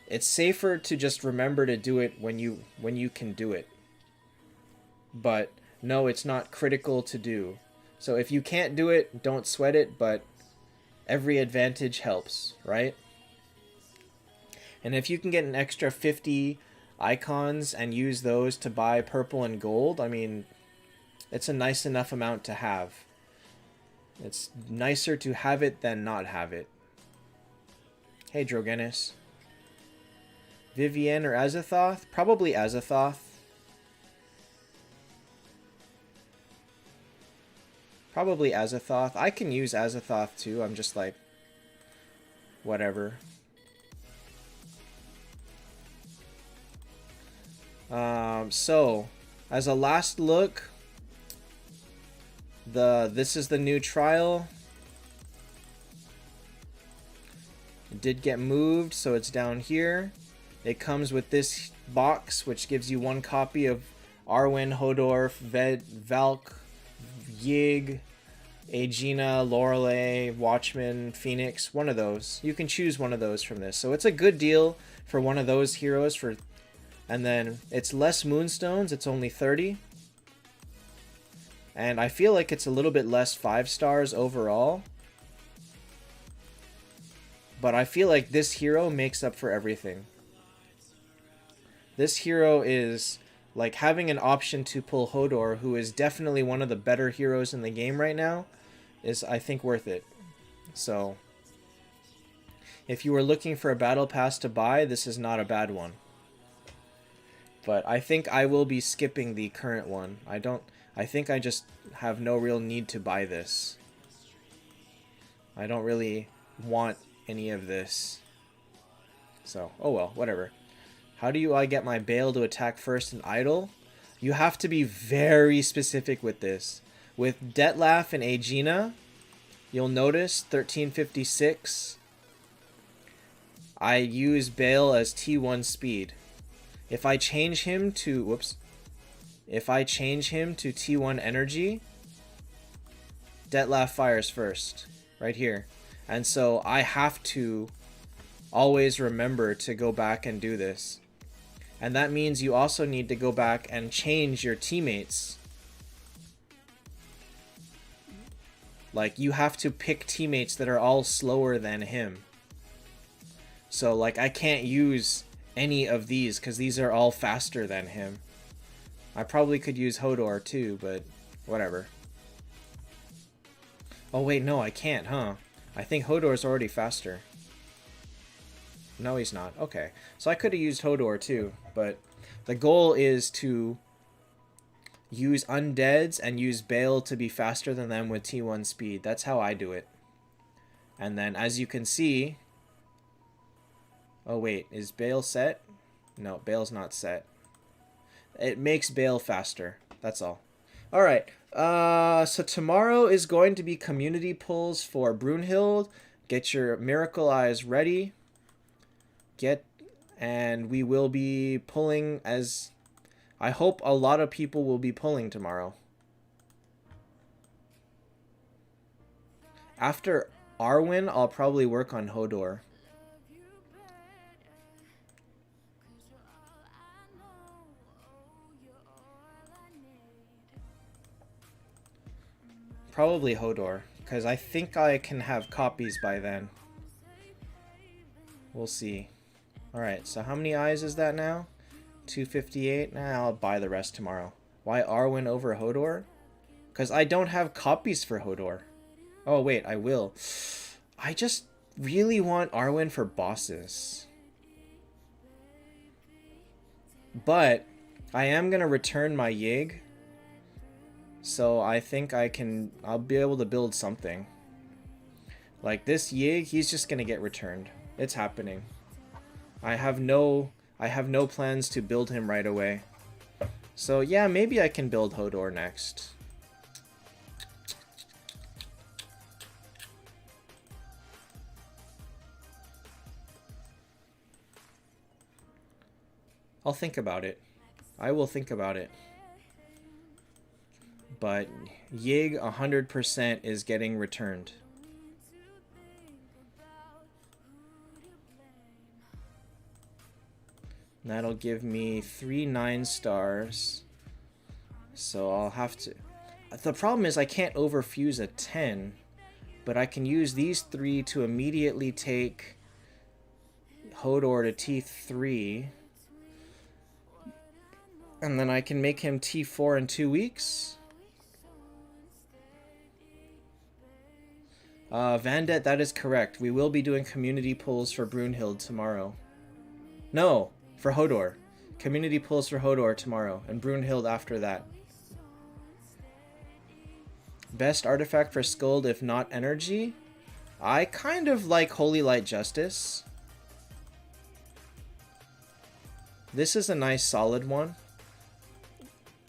it's safer to just remember to do it when you can do it. But, no, it's not critical to do. So, if you can't do it, don't sweat it, but every advantage helps, right? And if you can get an extra 50 icons and use those to buy purple and gold, I mean, it's a nice enough amount to have. It's nicer to have it than not have it. Hey, Drogenis. Vivienne or Azathoth? Probably Azathoth. Probably Azathoth. I can use Azathoth too. I'm just like, whatever. So, as a last look, this is the new trial. It did get moved, so it's down here. It comes with this box, which gives you one copy of Arwen, Hodor, Valk, Yig, Aegina, Lorelei, Watchman, Phoenix. One of those. You can choose one of those from this. So it's a good deal for one of those heroes for... And then it's less Moonstones, it's only 30. And I feel like it's a little bit less 5 stars overall. But I feel like this hero makes up for everything. This hero is like having an option to pull Hodor, who is definitely one of the better heroes in the game right now, is I think worth it. So if you were looking for a battle pass to buy, this is not a bad one. But I think I will be skipping the current one. I think I just have no real need to buy this. I don't really want any of this. So, oh well, whatever. How do I get my Bale to attack first and idle? You have to be very specific with this. With Detlef and Aegina, you'll notice 1356. I use Bale as T1 speed. If I change him to if I change him to T1 energy, Detlef fires first, right here. And so I have to always remember to go back and do this. And that means you also need to go back and change your teammates. Like, you have to pick teammates that are all slower than him. So, like, I can't use any of these because these are all faster than him. I probably could use Hodor too, but whatever. Oh wait, no, I can't, huh? I think Hodor's already faster. No, he's not. Okay. So I could have used Hodor too, but the goal is to use undeads and use Bale to be faster than them with T1 speed. That's how I do it. And then, as you can see... Oh wait, is Bale set? No, Bale's not set. It makes Bale faster. That's all. Alright, so tomorrow is going to be community pulls for Brunhild. Get your Miracle Eyes ready. And we will be pulling as... I hope a lot of people will be pulling tomorrow. After Arwen, I'll probably work on Hodor. Probably Hodor, because I think I can have copies by then. We'll see. Alright, so how many eyes is that now? 258? Nah, I'll buy the rest tomorrow. Why Arwen over Hodor? Because I don't have copies for Hodor. Oh, wait, I will. I just really want Arwen for bosses. But I am going to return my Yig. So I think I'll be able to build something. Like this Yig, he's just going to get returned. It's happening. I have no plans to build him right away. So yeah, maybe I can build Hodor next. I'll think about it. I will think about it. But Yig 100% is getting returned. That'll give me 3 9-stars. So I'll have to... The problem is I can't overfuse a 10. But I can use these 3 to immediately take Hodor to T3. And then I can make him T4 in 2 weeks. Vandet, that is correct. We will be doing community pulls for Brunhild tomorrow. No! For Hodor. Community pulls for Hodor tomorrow, and Brunhild after that. Best artifact for Skuld if not energy? I kind of like Holy Light Justice. This is a nice solid one.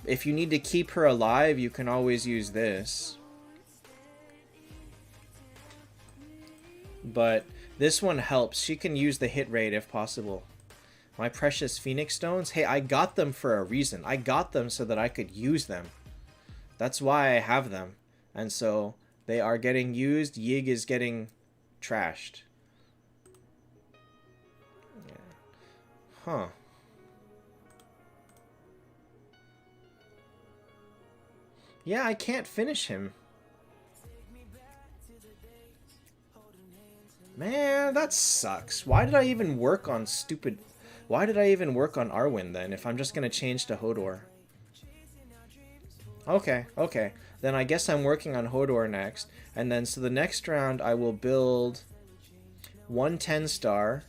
If you need to keep her alive, you can always use this. But this one helps. She can use the hit rate if possible. My precious Phoenix Stones? Hey, I got them for a reason. I got them so that I could use them. That's why I have them. And so they are getting used. Yig is getting trashed. Yeah. Huh. Yeah, I can't finish him. Man, that sucks. Why did I even work on stupid... Why did I even work on Arwen then, if I'm just going to change to Hodor? Okay, okay. Then I guess I'm working on Hodor next. And then, so the next round I will build one 10-star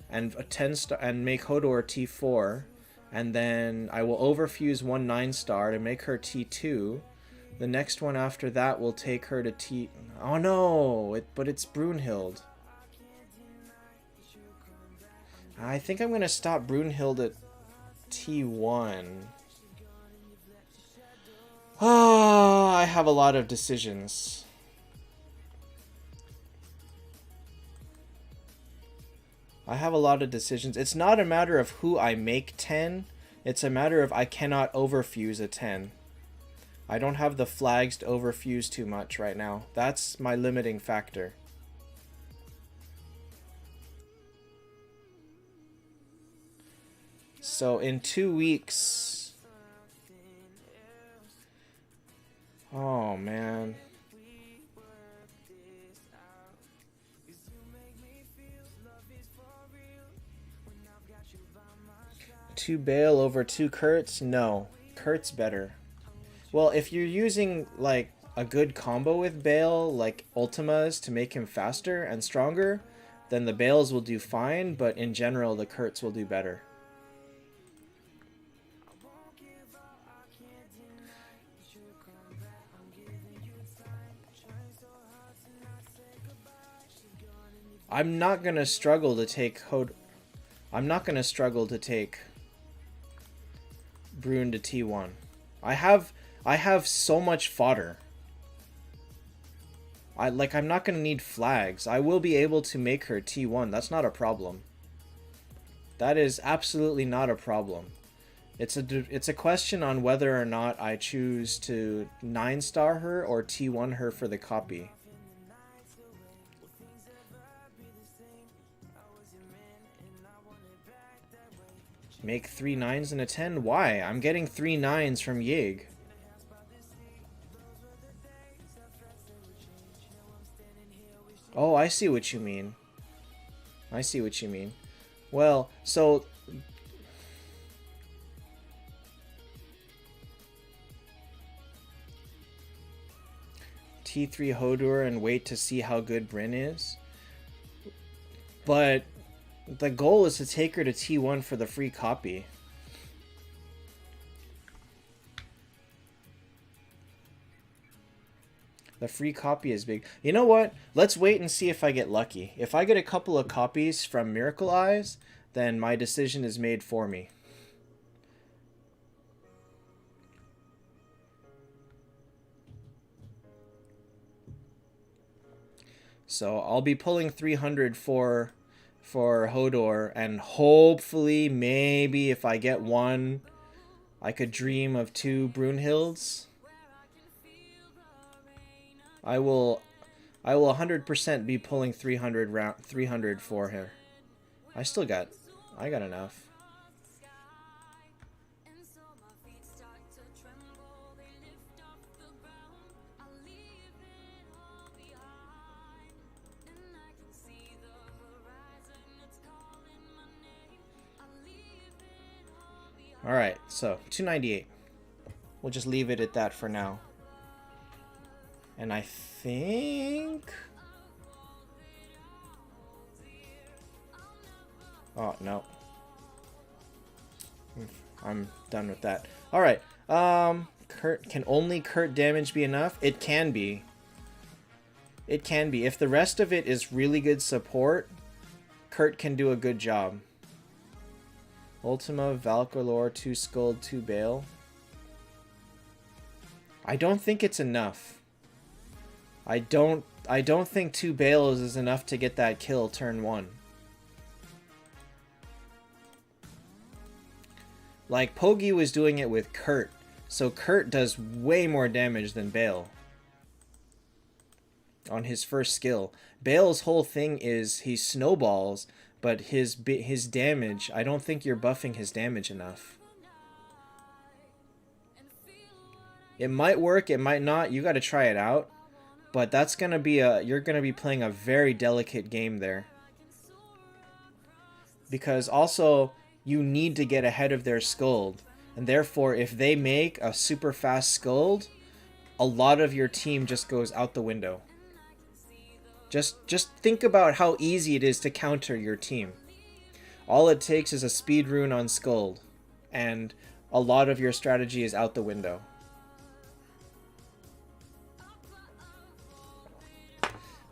and a 10-star and make Hodor T4. And then I will overfuse one 9-star to make her T2. The next one after that will take her to T... Oh no! But it's Brunhild. I think I'm going to stop Brunhild at T1. Oh, I have a lot of decisions. I have a lot of decisions. It's not a matter of who I make 10. It's a matter of I cannot overfuse a 10. I don't have the flags to overfuse too much right now. That's my limiting factor. So in 2 weeks... Oh, man. Two Bale over two Kurtz? No. Kurt's better. Well, if you're using, like, a good combo with Bale, like Ultimas to make him faster and stronger, then the Bales will do fine, but in general, the Kurtz will do better. I'm not gonna struggle to take I'm not gonna struggle to take Brune to T1. I have so much fodder. I'm not gonna need flags. I will be able to make her T1. That's not a problem. That is absolutely not a problem. It's a question on whether or not I choose to 9-star her or T1 her for the copy. Make 3 9s and a 10? Why? I'm getting 3 9s from Yig. Oh, I see what you mean. I see what you mean. Well, so... T3 Hodor and wait to see how good Bryn is. But... the goal is to take her to T1 for the free copy. The free copy is big. You know what? Let's wait and see if I get lucky. If I get a couple of copies from Miracle Eyes, then my decision is made for me. So I'll be pulling 300 for Hodor, and hopefully, maybe if I get one, I could dream of 2 Brunhilds. I will 100% be pulling 300 for her. I got enough. Alright, so 298. We'll just leave it at that for now. And I think... Oh, no. I'm done with that. Alright, can only Kurt damage be enough? It can be. It can be. If the rest of it is really good support, Kurt can do a good job. Ultima, Valkyrie, 2 Skuld, 2 Bale. I don't think it's enough. I don't think 2 Bales is enough to get that kill turn 1. Like, Pogi was doing it with Kurt, so Kurt does way more damage than Bale on his first skill. Bale's whole thing is he snowballs, but his damage, I don't think you're buffing his damage enough. It might work, it might not. You got to try it out. But that's gonna be you're gonna be playing a very delicate game there. Because also, you need to get ahead of their Scold. And therefore, if they make a super fast Scold, a lot of your team just goes out the window. Just think about how easy it is to counter your team. All it takes is a speed rune on Scold, and a lot of your strategy is out the window.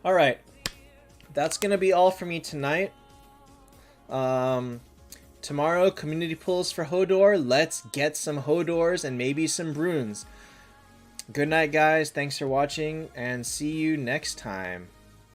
Alright, that's going to be all for me tonight. Tomorrow, community pulls for Hodor. Let's get some Hodors and maybe some Brunes. Good night, guys. Thanks for watching, and see you next time.